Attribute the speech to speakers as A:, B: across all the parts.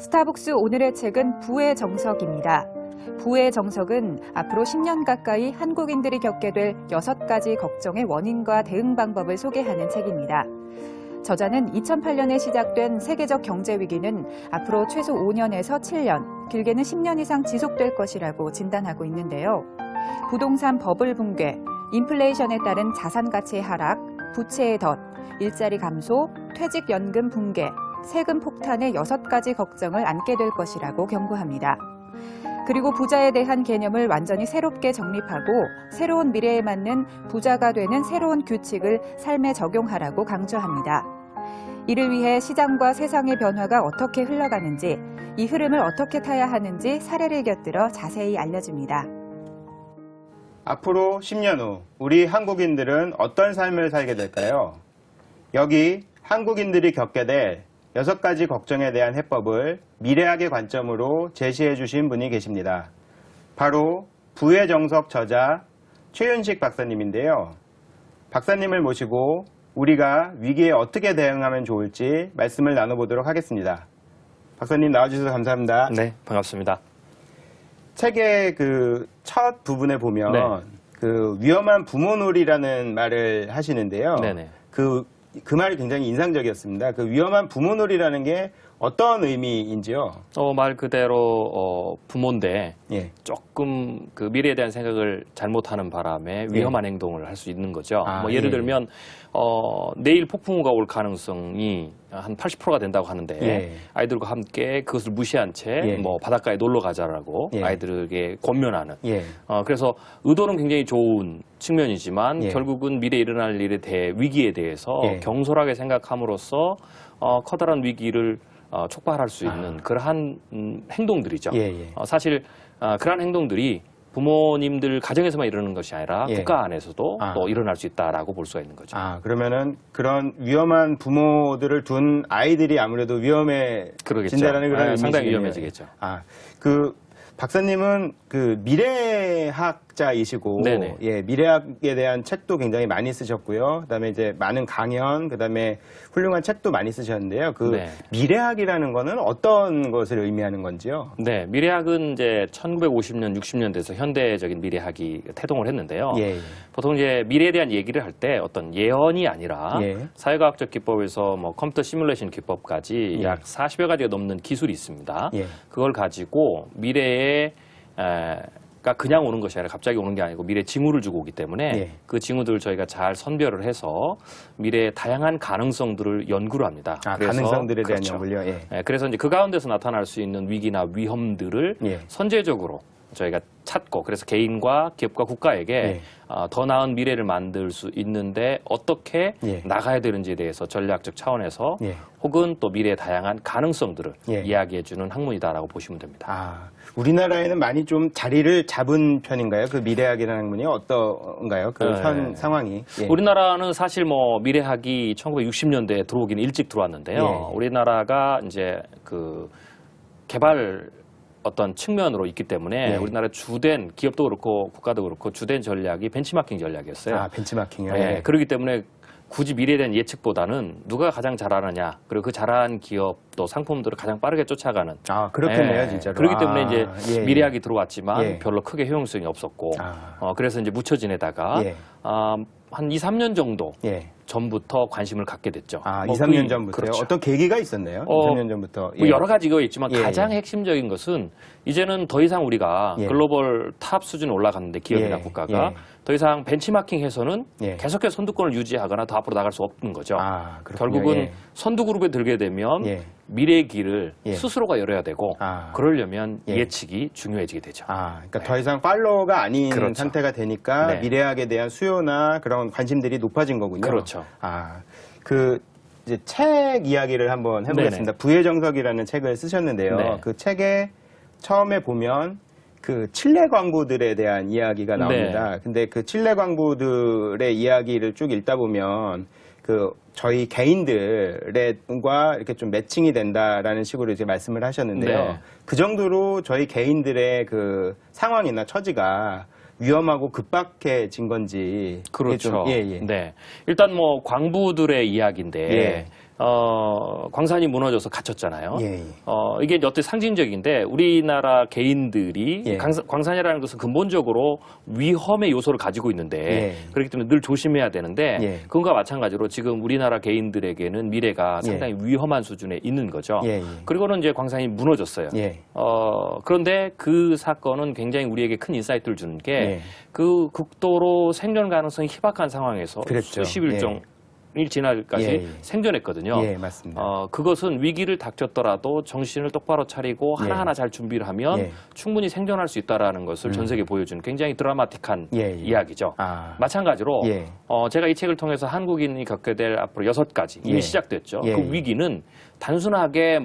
A: 스타벅스 오늘의 책은 부의 정석입니다. 부의 정석은 앞으로 10년 가까이 한국인들이 겪게 될 6가지 걱정의 원인과 대응 방법을 소개하는 책입니다. 저자는 2008년에 시작된 세계적 경제 위기는 앞으로 최소 5년에서 7년, 길게는 10년 이상 지속될 것이라고 진단하고 있는데요. 부동산 버블 붕괴, 인플레이션에 따른 자산 가치의 하락, 부채의 덫, 일자리 감소, 퇴직연금 붕괴, 세금 폭탄의 6가지 걱정을 안게 될 것이라고 경고합니다. 그리고 부자에 대한 개념을 완전히 새롭게 정립하고 새로운 미래에 맞는 부자가 되는 새로운 규칙을 삶에 적용하라고 강조합니다. 이를 위해 시장과 세상의 변화가 어떻게 흘러가는지, 이 흐름을 어떻게 타야 하는지 사례를 곁들여 자세히 알려줍니다.
B: 앞으로 10년 후 우리 한국인들은 어떤 삶을 살게 될까요? 여기 한국인들이 겪게 될 6가지 걱정에 대한 해법을 미래학의 관점으로 제시해 주신 분이 계십니다. 바로 부의 정석 저자 최윤식 박사님인데요. 박사님을 모시고 우리가 위기에 어떻게 대응하면 좋을지 말씀을 나눠보도록 하겠습니다. 박사님 나와주셔서 감사합니다.
C: 네, 반갑습니다.
B: 책의 그 첫 부분에 보면
C: 네.
B: 그 위험한 부모놀이라는 말을 하시는데요.
C: 네네.
B: 그 말이 굉장히 인상적이었습니다. 그 위험한 부모놀이라는 게 어떤 의미인지요?
C: 말 그대로 부모인데
B: 예.
C: 조금 그 미래에 대한 생각을 잘못하는 바람에 위험한 행동을 할 수 있는 거죠.
B: 아,
C: 예를
B: 예.
C: 들면 내일 폭풍우가 올 가능성이 한 80%가 된다고 하는데
B: 예.
C: 아이들과 함께 그것을 무시한 채
B: 예.
C: 바닷가에 놀러 가자라고
B: 예.
C: 아이들에게 권면하는.
B: 예.
C: 그래서 의도는 굉장히 좋은 측면이지만
B: 예.
C: 결국은 미래에 일어날 일에 대해 위기에 대해서
B: 예.
C: 경솔하게 생각함으로써 커다란 위기를 촉발할 수 있는 그러한 행동들이죠.
B: 예, 예.
C: 사실 그러한 행동들이 부모님들 가정에서만 이러는 것이 아니라
B: 예.
C: 국가 안에서도
B: 아.
C: 또 일어날 수 있다라고 볼 수가 있는 거죠.
B: 그러면은 그런 위험한 부모들을 둔 아이들이 아무래도 위험해진다라는 그런 의미시겠네요.
C: 상당히 위험해지겠죠.
B: 그 박사님은 그 미래학자이시고,
C: 네네.
B: 예, 미래학에 대한 책도 굉장히 많이 쓰셨고요. 그다음에 이제 많은 강연, 그다음에 훌륭한 책도 많이 쓰셨는데요. 그
C: 네.
B: 미래학이라는 거는 어떤 것을 의미하는 건지요?
C: 네, 미래학은 이제 1950년, 60년대에서 현대적인 미래학이 태동을 했는데요.
B: 예,
C: 보통 이제 미래에 대한 얘기를 할 때 어떤 예언이 아니라
B: 예.
C: 사회과학적 기법에서 컴퓨터 시뮬레이션 기법까지
B: 예.
C: 약 40여 가지가 넘는 기술이 있습니다.
B: 예.
C: 그걸 가지고 미래에 가 그냥 오는 것이 아니라 갑자기 오는 게 아니고 미래 징후를 주고 오기 때문에
B: 예.
C: 그 징후들을 저희가 잘 선별을 해서 미래의 다양한 가능성들을 연구를 합니다.
B: 가능성들에 대한
C: 그렇죠.
B: 연구요. 예.
C: 그래서 이제 그 가운데서 나타날 수 있는 위기나 위험들을
B: 예.
C: 선제적으로 저희가 찾고 그래서 개인과 기업과 국가에게
B: 예.
C: 더 나은 미래를 만들 수 있는데 어떻게
B: 예.
C: 나가야 되는지에 대해서 전략적 차원에서
B: 예.
C: 혹은 또 미래의 다양한 가능성들을
B: 예.
C: 이야기해주는 학문이다라고 보시면 됩니다.
B: 우리나라에는 많이 좀 자리를 잡은 편인가요? 그 미래학이라는 학문이 어떤가요? 그 현 상황이. 예.
C: 우리나라는 사실 미래학이 1960년대에 들어오기는 일찍 들어왔는데요.
B: 예.
C: 우리나라가 이제 그 개발 어떤 측면으로 있기 때문에
B: 예.
C: 우리나라 주된 기업도 그렇고 국가도 그렇고 주된 전략이 벤치마킹 전략이었어요.
B: 벤치마킹이요.
C: 예. 그렇기 때문에 굳이 미래에 대한 예측보다는 누가 가장 잘하느냐 그리고 그 잘한 기업도 상품들을 가장 빠르게 쫓아가는.
B: 그렇겠네요, 진짜로.
C: 그렇기 때문에 이제
B: 예.
C: 미래학이 들어왔지만
B: 예.
C: 별로 크게 효용성이 없었고 그래서 이제 묻혀 지내다가
B: 예.
C: 한 2, 3년 정도
B: 예.
C: 전부터 관심을 갖게 됐죠.
B: 2, 3년 전부터요?
C: 그렇죠.
B: 어떤 계기가 있었나요? 2, 3년 전부터. 예.
C: 여러 가지가 있지만
B: 예.
C: 가장 핵심적인 것은 이제는 더 이상 우리가
B: 예.
C: 글로벌 탑 수준에 올라갔는데 기업이나
B: 예.
C: 국가가
B: 예.
C: 더 이상 벤치마킹해서는
B: 예.
C: 계속해서 선두권을 유지하거나 더 앞으로 나갈 수 없는 거죠.
B: 그렇군요.
C: 결국은
B: 예.
C: 선두 그룹에 들게 되면
B: 예.
C: 미래의 길을
B: 예.
C: 스스로가 열어야 되고 그러려면
B: 예.
C: 예측이 중요해지게 되죠.
B: 그러니까 더 이상 팔로워가 아닌
C: 그렇죠.
B: 상태가 되니까
C: 네.
B: 미래학에 대한 수요나 그런 관심들이 높아진 거군요.
C: 그렇죠.
B: 이제 책 이야기를 한번 해보겠습니다.
C: 네네.
B: 부의 정석이라는 책을 쓰셨는데요.
C: 네.
B: 그 책에 처음에 보면 그 칠레 광부들에 대한 이야기가 나옵니다.
C: 네.
B: 근데 그 칠레 광부들의 이야기를 쭉 읽다 보면 저희 개인들과 이렇게 좀 매칭이 된다라는 식으로 이제 말씀을 하셨는데요.
C: 네.
B: 그 정도로 저희 개인들의 그 상황이나 처지가 위험하고 급박해진 건지.
C: 그렇죠.
B: 좀, 예.
C: 네. 일단 광부들의 이야기인데
B: 예.
C: 광산이 무너져서 갇혔잖아요.
B: 예, 예.
C: 이게 어떤 상징적인데 우리나라 개인들이
B: 예.
C: 광산이라는 것은 근본적으로 위험의 요소를 가지고 있는데
B: 예.
C: 그렇기 때문에 늘 조심해야 되는데
B: 예.
C: 그것과 마찬가지로 지금 우리나라 개인들에게는 미래가
B: 예.
C: 상당히 위험한 수준에 있는 거죠.
B: 예, 예.
C: 그리고는 이제 광산이 무너졌어요.
B: 예.
C: 그런데 그 사건은 굉장히 우리에게 큰 인사이트를 주는 게
B: 예.
C: 그 극도로 생존 가능성이 희박한 상황에서
B: 그랬죠.
C: 수십 일 지날까지
B: 예, 예.
C: 생존했거든요.
B: 예, 맞습니다.
C: 그것은 위기를 닥쳤더라도 정신을 똑바로 차리고
B: 예.
C: 하나하나 잘 준비를 하면
B: 예.
C: 충분히 생존할 수 있다라는 것을 전 세계에 보여주는 굉장히 드라마틱한
B: 예, 예.
C: 이야기죠.
B: 아.
C: 마찬가지로
B: 예.
C: 제가 이 책을 통해서 한국인이 겪게 될 앞으로 6가지 이미
B: 예.
C: 시작됐죠.
B: 예,
C: 그
B: 예.
C: 위기는 단순하게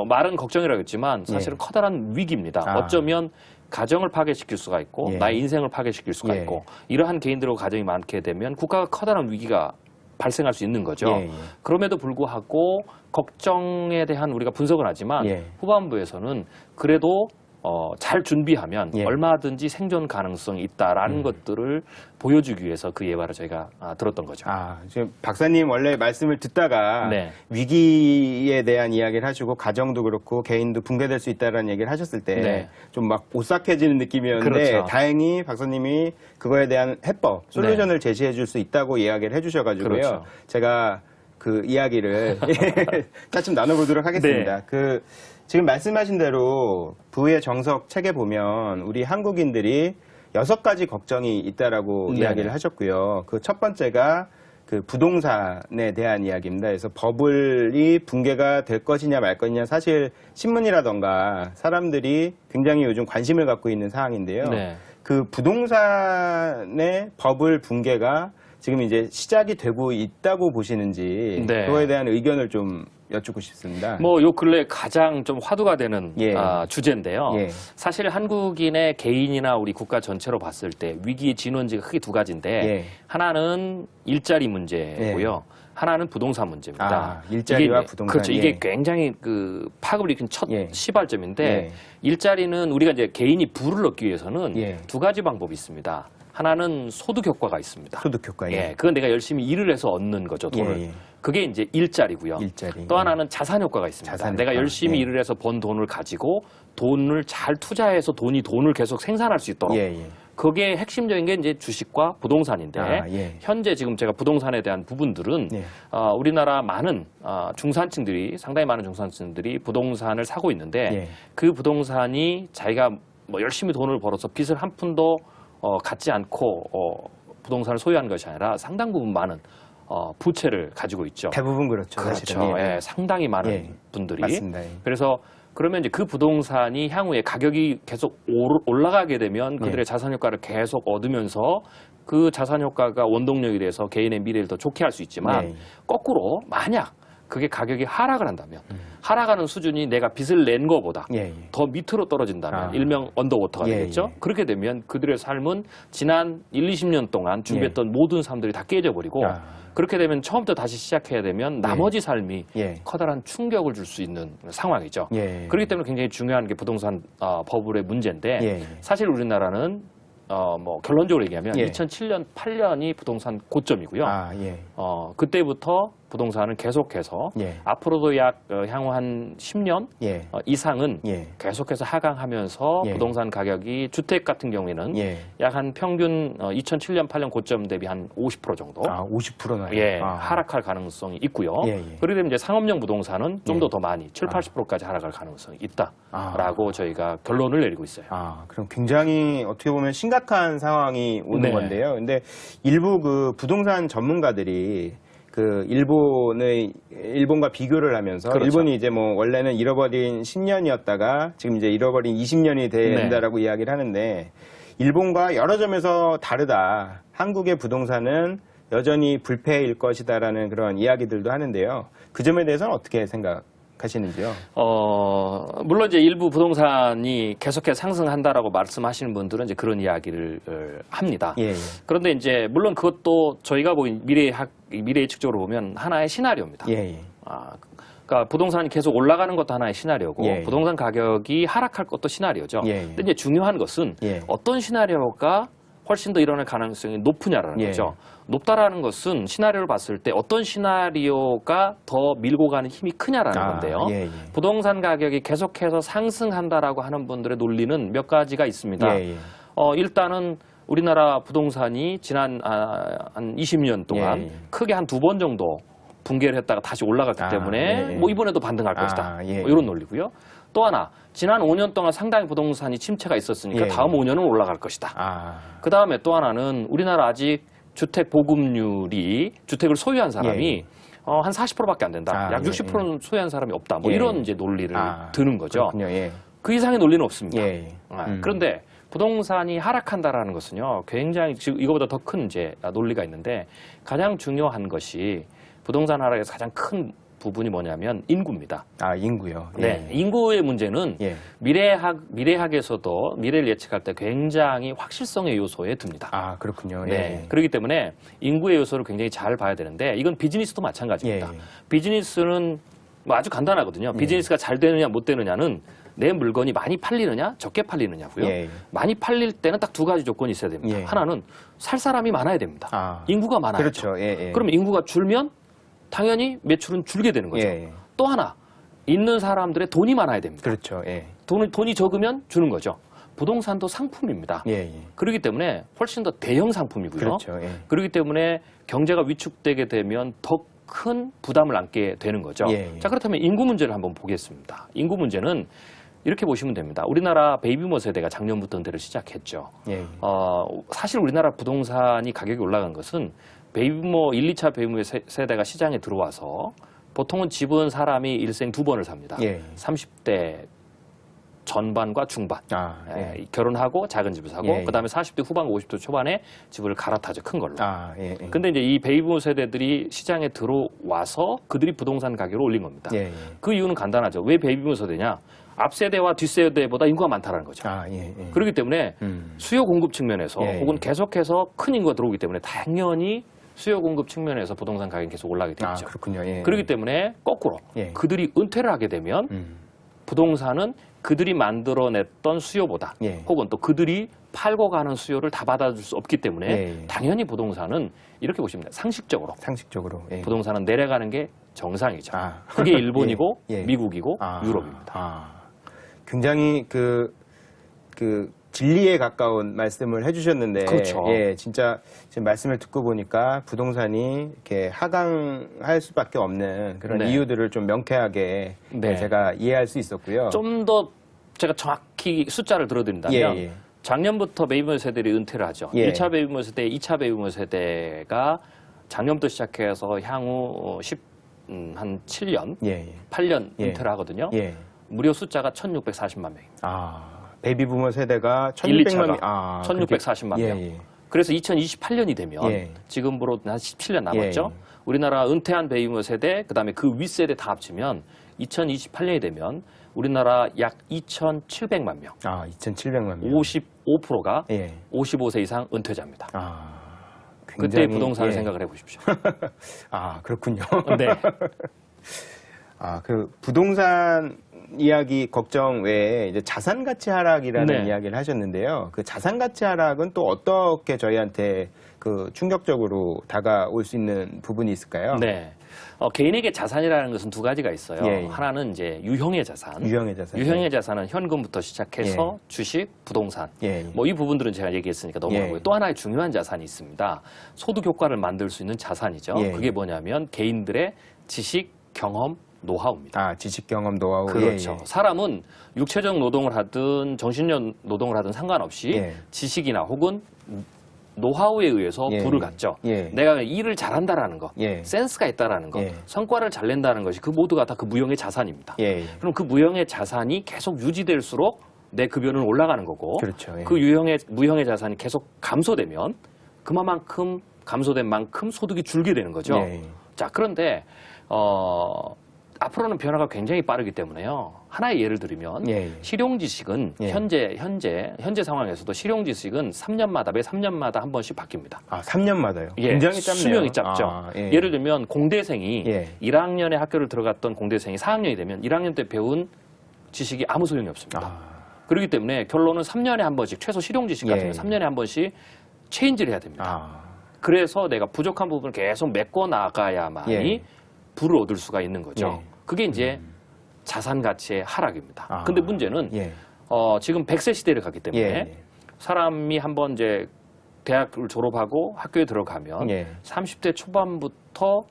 C: 말은 걱정이라고 했지만 사실은 커다란 위기입니다.
B: 아.
C: 어쩌면 가정을 파괴시킬 수가 있고
B: 예.
C: 나의 인생을 파괴시킬 수가
B: 예.
C: 있고 이러한 개인들과 가정이 많게 되면 국가가 커다란 위기가 발생할 수 있는 거죠.
B: 예, 예.
C: 그럼에도 불구하고 걱정에 대한 우리가 분석은 하지만
B: 예.
C: 후반부에서는 그래도 잘 준비하면
B: 예.
C: 얼마든지 생존 가능성이 있다라는 것들을 보여주기 위해서 그 예화를 저희가 들었던 거죠.
B: 지금 박사님 원래 말씀을 듣다가
C: 네.
B: 위기에 대한 이야기를 하시고 가정도 그렇고 개인도 붕괴될 수 있다는 얘기를 하셨을 때
C: 네.
B: 좀 막 오싹해지는 느낌이었는데
C: 그렇죠.
B: 다행히 박사님이 그거에 대한 해법, 솔루션을 제시해 줄 수 있다고 이야기를 해주셔가지고요.
C: 그렇죠.
B: 제가 그 이야기를 차츰 나눠보도록 하겠습니다.
C: 네.
B: 지금 말씀하신 대로 부의 정석 책에 보면 우리 한국인들이 6가지 걱정이 있다라고
C: 네네.
B: 이야기를 하셨고요. 그 첫 번째가 그 부동산에 대한 이야기입니다. 그래서 버블이 붕괴가 될 것이냐 말 것이냐 사실 신문이라던가 사람들이 굉장히 요즘 관심을 갖고 있는 사항인데요.
C: 네.
B: 그 부동산의 버블 붕괴가 지금 이제 시작이 되고 있다고 보시는지
C: 네.
B: 그거에 대한 의견을 좀 여쭙고 싶습니다.
C: 요 근래 가장 좀 화두가 되는
B: 예.
C: 주제인데요.
B: 예.
C: 사실 한국인의 개인이나 우리 국가 전체로 봤을 때 위기의 진원지가 크게 2가지인데
B: 예.
C: 하나는 일자리 문제고요. 하나는 부동산 문제입니다.
B: 일자리와
C: 이게,
B: 부동산.
C: 그렇죠.
B: 예.
C: 이게 굉장히 그 파급을 일으킨 첫
B: 예.
C: 시발점인데
B: 예.
C: 일자리는 우리가 이제 개인이 부를 얻기 위해서는
B: 예.
C: 2가지 방법이 있습니다. 하나는 소득 효과가 있습니다.
B: 소득 효과.
C: 예, 그건 내가 열심히 일을 해서 얻는 거죠, 돈을.
B: 예.
C: 그게 이제 일자리고요.
B: 일자리.
C: 또 하나는 자산 효과가 있습니다.
B: 자산
C: 내가
B: 효과.
C: 열심히
B: 예.
C: 일을 해서 번 돈을 가지고 돈을 잘 투자해서 돈을 계속 생산할 수 있도록.
B: 예.
C: 그게 핵심적인 게 이제 주식과 부동산인데
B: 예.
C: 현재 지금 제가 부동산에 대한 부분들은
B: 예.
C: 우리나라 많은 중산층들이 상당히 많은 중산층들이 부동산을 사고 있는데
B: 예.
C: 그 부동산이 자기가 열심히 돈을 벌어서 빚을 한 푼도 갖지 않고 부동산을 소유한 것이 아니라 상당 부분 많은 부채를 가지고 있죠.
B: 대부분 그렇죠.
C: 그렇죠.
B: 사실은.
C: 예, 상당히 많은
B: 예.
C: 분들이.
B: 맞습니다. 예.
C: 그래서 그러면 이제 그 부동산이 향후에 가격이 계속 올라가게 되면 그들의
B: 예.
C: 자산 효과를 계속 얻으면서 그 자산 효과가 원동력이 돼서 개인의 미래를 더 좋게 할 수 있지만
B: 예.
C: 거꾸로 만약 그게 가격이 하락을 한다면 하락하는 수준이 내가 빚을 낸 거보다
B: 예.
C: 더 밑으로 떨어진다면 일명 언더워터가
B: 예,
C: 되겠죠.
B: 예.
C: 그렇게 되면 그들의 삶은 지난 1, 20년 동안 준비했던 모든 삶들이 다 깨져버리고 그렇게 되면 처음부터 다시 시작해야 되면 나머지 삶이
B: 예.
C: 커다란 충격을 줄 수 있는 상황이죠.
B: 예.
C: 그렇기 때문에 굉장히 중요한 게 부동산 버블의 문제인데
B: 예.
C: 사실 우리나라는 결론적으로 얘기하면
B: 예.
C: 2007년, 8년이 부동산 고점이고요.
B: 예.
C: 그때부터 부동산은 계속해서
B: 예.
C: 앞으로도 약 향후 한 10년
B: 예.
C: 이상은
B: 예.
C: 계속해서 하강하면서
B: 예.
C: 부동산 가격이 주택 같은 경우에는
B: 예.
C: 약 한 평균 2007년, 8년 고점 대비 한 50% 정도
B: 50%나요.
C: 예, 하락할 가능성이 있고요.
B: 예, 예.
C: 그렇게 되면 이제 상업용 부동산은 좀 더
B: 예.
C: 많이 7, 80%까지 하락할 가능성이 있다라고 저희가 결론을 내리고 있어요.
B: 그럼 굉장히 어떻게 보면 심각한 상황이 오는
C: 네.
B: 건데요. 근데 일부 그 부동산 전문가들이 그 일본과 비교를 하면서
C: 그렇죠.
B: 일본이 이제 원래는 잃어버린 10년이었다가 지금 이제 잃어버린 20년이 된다라고 이야기를 하는데 일본과 여러 점에서 다르다. 한국의 부동산은 여전히 불패일 것이다라는 그런 이야기들도 하는데요. 그 점에 대해서는 어떻게 생각하시는지요?
C: 물론 이제 일부 부동산이 계속해서 상승한다라고 말씀하시는 분들은 이제 그런 이야기를 합니다.
B: 예.
C: 그런데 이제 물론 그것도 저희가 보인 미래 예측적으로 보면 하나의 시나리오입니다.
B: 예.
C: 그러니까 부동산이 계속 올라가는 것도 하나의 시나리오고
B: 예.
C: 부동산 가격이 하락할 것도 시나리오죠.
B: 예.
C: 근데 이제 중요한 것은
B: 예.
C: 어떤 시나리오가 훨씬 더 일어날 가능성이 높으냐라는
B: 예.
C: 거죠. 높다라는 것은 시나리오를 봤을 때 어떤 시나리오가 더 밀고 가는 힘이 크냐라는 건데요.
B: 예, 예. 부동산
C: 부동산 가격이 계속해서 상승한다라고 하는 분들의 논리는 몇 가지가 있습니다.
B: 예, 예.
C: 일단은 우리나라 부동산이 지난 한 20년 동안
B: 예, 예.
C: 크게 한 2번 정도 붕괴를 했다가 다시 올라갔기 때문에
B: 예, 예.
C: 뭐 이번에도 반등할 것이다.
B: 예,
C: 뭐 이런 논리고요. 또 하나 지난 5년 동안 상당히 부동산이 침체가 있었으니까
B: 예,
C: 다음
B: 예.
C: 5년은 올라갈 것이다.
B: 아,
C: 그 다음에 또 하나는 우리나라 아직 주택 보급률이 주택을 소유한 사람이
B: 예, 예.
C: 한 40%밖에 안 된다.
B: 아,
C: 약
B: 예,
C: 60%는 소유한 사람이 없다. 뭐
B: 예.
C: 이런 이제 논리를 드는 거죠.
B: 그렇군요. 예.
C: 그 이상의 논리는 없습니다.
B: 예.
C: 그런데 부동산이 하락한다라는 것은요, 굉장히 지금 이거보다 더 큰 이제 논리가 있는데 가장 중요한 것이 부동산 하락에서 가장 큰 부분이 뭐냐면 인구입니다.
B: 아, 인구요. 예.
C: 네, 인구의 문제는
B: 예.
C: 미래학에서도 미래를 예측할 때 굉장히 확실성의 요소에 듭니다.
B: 아, 그렇군요.
C: 네,
B: 예.
C: 그렇기 때문에 인구의 요소를 굉장히 잘 봐야 되는데 이건 비즈니스도 마찬가지입니다.
B: 예, 예.
C: 비즈니스는 뭐 아주 간단하거든요. 비즈니스가 잘 되느냐 못 되느냐는 내 물건이 많이 팔리느냐 적게 팔리느냐고요.
B: 예, 예.
C: 많이 팔릴 때는 딱 두 가지 조건이 있어야 됩니다.
B: 예.
C: 하나는 살 사람이 많아야 됩니다.
B: 아.
C: 인구가 많아야
B: 그렇죠. 예, 예.
C: 그럼 인구가 줄면 당연히 매출은 줄게 되는 거죠.
B: 예, 예.
C: 또 하나 있는 사람들의 돈이 많아야 됩니다.
B: 그렇죠. 예.
C: 돈이 적으면 주는 거죠. 부동산도 상품입니다.
B: 예, 예.
C: 그렇기 때문에 훨씬 더 대형 상품이고요.
B: 그렇죠. 예.
C: 그렇기 때문에 경제가 위축되게 되면 더 큰 부담을 안게 되는 거죠.
B: 예, 예.
C: 자, 그렇다면 인구 문제를 한번 보겠습니다. 인구 문제는 이렇게 보시면 됩니다. 우리나라 베이비부머 세대가 작년부터 은퇴를 시작했죠.
B: 예, 예.
C: 사실 우리나라 부동산이 가격이 올라간 것은 베이비부머 1, 2차 베이비부머 세대가 시장에 들어와서 보통은 집은 사람이 일생 2번을 삽니다.
B: 예.
C: 30대 전반과 중반.
B: 아, 예.
C: 결혼하고 작은 집을 사고
B: 예, 예.
C: 그다음에 40대 후반 50대 초반에 집을 갈아타죠. 큰 걸로.
B: 아, 예, 예.
C: 근데 이제 이 베이비부머 세대들이 시장에 들어와서 그들이 부동산 가격을 올린 겁니다.
B: 예, 예.
C: 그 이유는 간단하죠. 왜 베이비부머 세대냐? 앞 세대와 뒷 세대보다 인구가 많다는 거죠.
B: 아, 예, 예.
C: 그렇기 때문에 수요 공급 측면에서
B: 예,
C: 혹은
B: 예.
C: 계속해서 큰 인구가 들어오기 때문에 당연히 수요 공급 측면에서 부동산 가격이 계속 올라가게
B: 아,
C: 되죠.
B: 그렇군요. 예.
C: 그렇기 때문에 거꾸로
B: 예.
C: 그들이 은퇴를 하게 되면
B: 음.
C: 부동산은 그들이 만들어냈던 수요보다
B: 예.
C: 혹은 또 그들이 팔고 가는 수요를 다 받아줄 수 없기 때문에
B: 예, 예.
C: 당연히 부동산은 이렇게 보시면 돼요. 상식적으로
B: 상식적으로. 예.
C: 부동산은 내려가는 게 정상이죠.
B: 아.
C: 그게 일본이고
B: 예, 예.
C: 미국이고
B: 아,
C: 유럽입니다.
B: 아. 굉장히 그 진리에 가까운 말씀을 해주셨는데,
C: 그렇죠.
B: 예, 진짜 지금 말씀을 듣고 보니까 부동산이 이렇게 하강할 수밖에 없는 그런
C: 네.
B: 이유들을 좀 명쾌하게
C: 네.
B: 제가 이해할 수 있었고요.
C: 좀 더 제가 정확히 숫자를 들어드린다면
B: 예, 예.
C: 작년부터 베이비부머 세대들이 은퇴를 하죠.
B: 예.
C: 1차 베이비부머 세대, 2차 베이비부머 세대가 작년부터 시작해서 향후 한 7년,
B: 예, 예.
C: 8년
B: 예.
C: 은퇴를 하거든요.
B: 예.
C: 무려 숫자가 1,640만 명입니다.
B: 아, 베이비부머 세대가
C: 1,
B: 1,600만
C: 2차가
B: 명. 아,
C: 1,640만
B: 예,
C: 명.
B: 예.
C: 그래서 2028년이 되면
B: 예.
C: 지금으로 한 17년 남았죠.
B: 예.
C: 우리나라 은퇴한 베이비부머 세대, 그다음에 그 윗세대 다 합치면 2028년이 되면 우리나라 약 2,700만 명,
B: 아, 2,700만 명.
C: 55%가
B: 예.
C: 55세 이상 은퇴자입니다.
B: 아,
C: 그때
B: 굉장히,
C: 부동산을
B: 예.
C: 생각을 해보십시오.
B: 아, 그렇군요.
C: 네.
B: 아, 그 부동산 이야기 걱정 외에 이제 자산 가치 하락이라는
C: 네.
B: 이야기를 하셨는데요. 그 자산 가치 하락은 또 어떻게 저희한테 그 충격적으로 다가올 수 있는 부분이 있을까요?
C: 네. 개인에게 자산이라는 것은 두 가지가 있어요.
B: 예, 예.
C: 하나는 이제 유형의 자산.
B: 유형의 자산.
C: 유형의 자산은 현금부터 시작해서 주식, 부동산.
B: 예, 예.
C: 뭐 이 부분들은 제가 얘기했으니까 넘어가고요.
B: 예.
C: 또 하나의 중요한 자산이 있습니다. 소득 효과를 만들 수 있는 자산이죠.
B: 예.
C: 그게 뭐냐면 개인들의 지식, 경험, 노하우입니다.
B: 아, 지식 경험 노하우.
C: 그렇죠.
B: 예, 예.
C: 사람은 육체적 노동을 하든 정신적 노동을 하든 상관없이
B: 예.
C: 지식이나 혹은 노하우에 의해서
B: 예,
C: 부를
B: 예.
C: 갖죠.
B: 예.
C: 내가 일을 잘한다라는 것,
B: 예.
C: 센스가 있다라는 것,
B: 예.
C: 성과를 잘 낸다는 것이 그 모두가 다 그 무형의 자산입니다.
B: 예, 예.
C: 그럼 그 무형의 자산이 계속 유지될수록 내 급여는 올라가는 거고
B: 그렇죠. 예.
C: 그 무형의 자산이 계속 감소되면 그만큼 감소된 만큼 소득이 줄게 되는 거죠.
B: 예, 예.
C: 자, 그런데 앞으로는 변화가 굉장히 빠르기 때문에요. 하나의 예를 들면
B: 예, 예.
C: 실용지식은
B: 예.
C: 현재 상황에서도 실용지식은 3년마다 매 3년마다 한 번씩 바뀝니다.
B: 아, 3년마다요.
C: 예,
B: 굉장히 짧네요.
C: 수명이 짧죠.
B: 아, 예.
C: 예를 들면 공대생이
B: 예.
C: 1학년에 학교를 들어갔던 공대생이 4학년이 되면 1학년 때 배운 지식이 아무 소용이 없습니다.
B: 아,
C: 그렇기 때문에 결론은 3년에 한 번씩 최소 실용지식 같은
B: 예.
C: 거 3년에 한 번씩 체인지를 해야 됩니다.
B: 아,
C: 그래서 내가 부족한 부분을 계속 메꿔 나가야만이
B: 예.
C: 부를 얻을 수가 있는 거죠.
B: 예.
C: 그게 이제 자산 가치의 하락입니다.
B: 아.
C: 근데 문제는
B: 예.
C: 지금 100세 시대를 가기 때문에
B: 예.
C: 사람이 한번 이제 대학을 졸업하고 학교에 들어가면
B: 예.
C: 30대 초반부터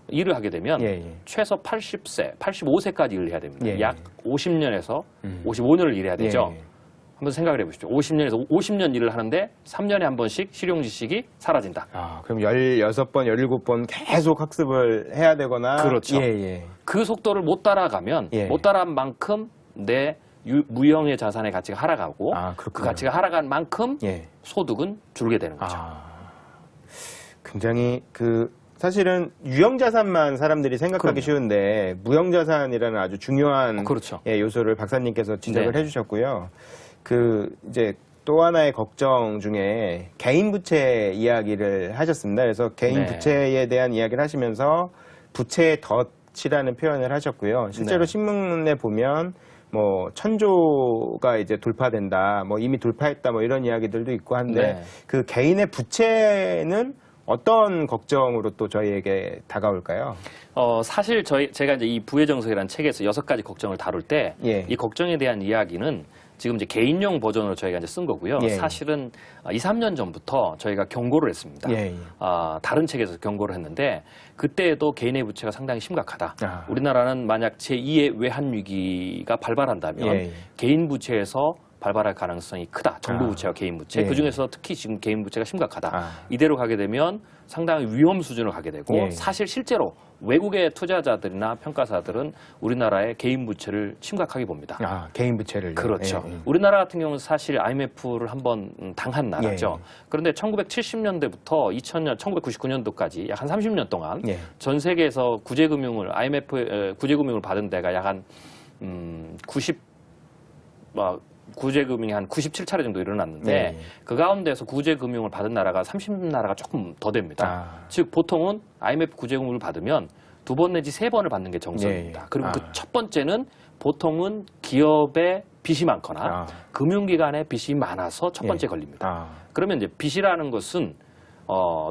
C: 일을 하게 되면
B: 예. 예.
C: 최소 80세, 85세까지 일을 해야 됩니다.
B: 예.
C: 약 50년에서
B: 음.
C: 55년을 일해야 되죠.
B: 예.
C: 한번 생각을 해보십시오. 50년에서 50년 일을 하는데 3년에 한 번씩 실용지식이 사라진다.
B: 아, 그럼 16번, 17번 계속 학습을 해야 되거나.
C: 그렇죠.
B: 예, 예.
C: 그 속도를 못 따라가면
B: 예.
C: 못 따라간 만큼 내 무형의 자산의 가치가 하락하고
B: 아,
C: 그
B: 그렇군요.
C: 가치가 하락한 만큼
B: 예.
C: 소득은 줄게 되는 거죠.
B: 아, 굉장히 사실은 유형자산만 사람들이 생각하기
C: 그럼요.
B: 쉬운데 무형자산이라는 아주 중요한
C: 그렇죠.
B: 예, 요소를 박사님께서 지적을
C: 네.
B: 해주셨고요. 이제 또 하나의 걱정 중에 개인 부채 이야기를 하셨습니다. 그래서 개인
C: 네.
B: 부채에 대한 이야기를 하시면서 부채의 덫이라는 표현을 하셨고요. 실제로
C: 네.
B: 신문에 보면 뭐 1000조가 이제 돌파된다, 뭐 이미 돌파했다, 뭐 이런 이야기들도 있고 한데
C: 네.
B: 그 개인의 부채는 어떤 걱정으로 또 저희에게 다가올까요?
C: 사실 제가 이제 이 부의 정석이라는 책에서 6가지 걱정을 다룰 때 이
B: 예.
C: 걱정에 대한 이야기는 지금 이제 개인용 버전으로 저희가 이제 쓴 거고요.
B: 예.
C: 사실은 2, 3년 전부터 저희가 경고를 했습니다.
B: 예, 예.
C: 다른 책에서 경고를 했는데 그때도 개인의 부채가 상당히 심각하다.
B: 아.
C: 우리나라는 만약 제2의 외환 위기가 발발한다면
B: 예, 예.
C: 개인 부채에서 발발할 가능성이 크다. 정부
B: 아.
C: 부채와 개인 부채.
B: 예.
C: 그중에서 특히 지금 개인 부채가 심각하다.
B: 아.
C: 이대로 가게 되면 상당히 위험 수준을 가게 되고
B: 예.
C: 사실 실제로 외국의 투자자들이나 평가사들은 우리나라의 개인 부채를 심각하게 봅니다.
B: 아, 개인 부채를.
C: 그렇죠.
B: 예, 예.
C: 우리나라 같은 경우는 사실 IMF를 한번 당한 나라죠.
B: 예.
C: 그런데 1970년대부터 2000년, 1999년도까지 약 한 30년 동안
B: 예.
C: 전 세계에서 구제금융을 IMF 구제금융을 받은 데가 약 한 구제금융이 한 97차례 정도 일어났는데
B: 예.
C: 그 가운데서 구제금융을 받은 나라가 30나라가 조금 더 됩니다.
B: 아.
C: 즉 보통은 IMF 구제금융을 받으면 2번 내지 3번을 받는 게 정석입니다.
B: 예.
C: 그리고
B: 아.
C: 그 첫 번째는 보통은 기업의 빚이 많거나
B: 아.
C: 금융기관의 빚이 많아서 첫 번째
B: 예.
C: 걸립니다.
B: 아.
C: 그러면 이제 빚이라는 것은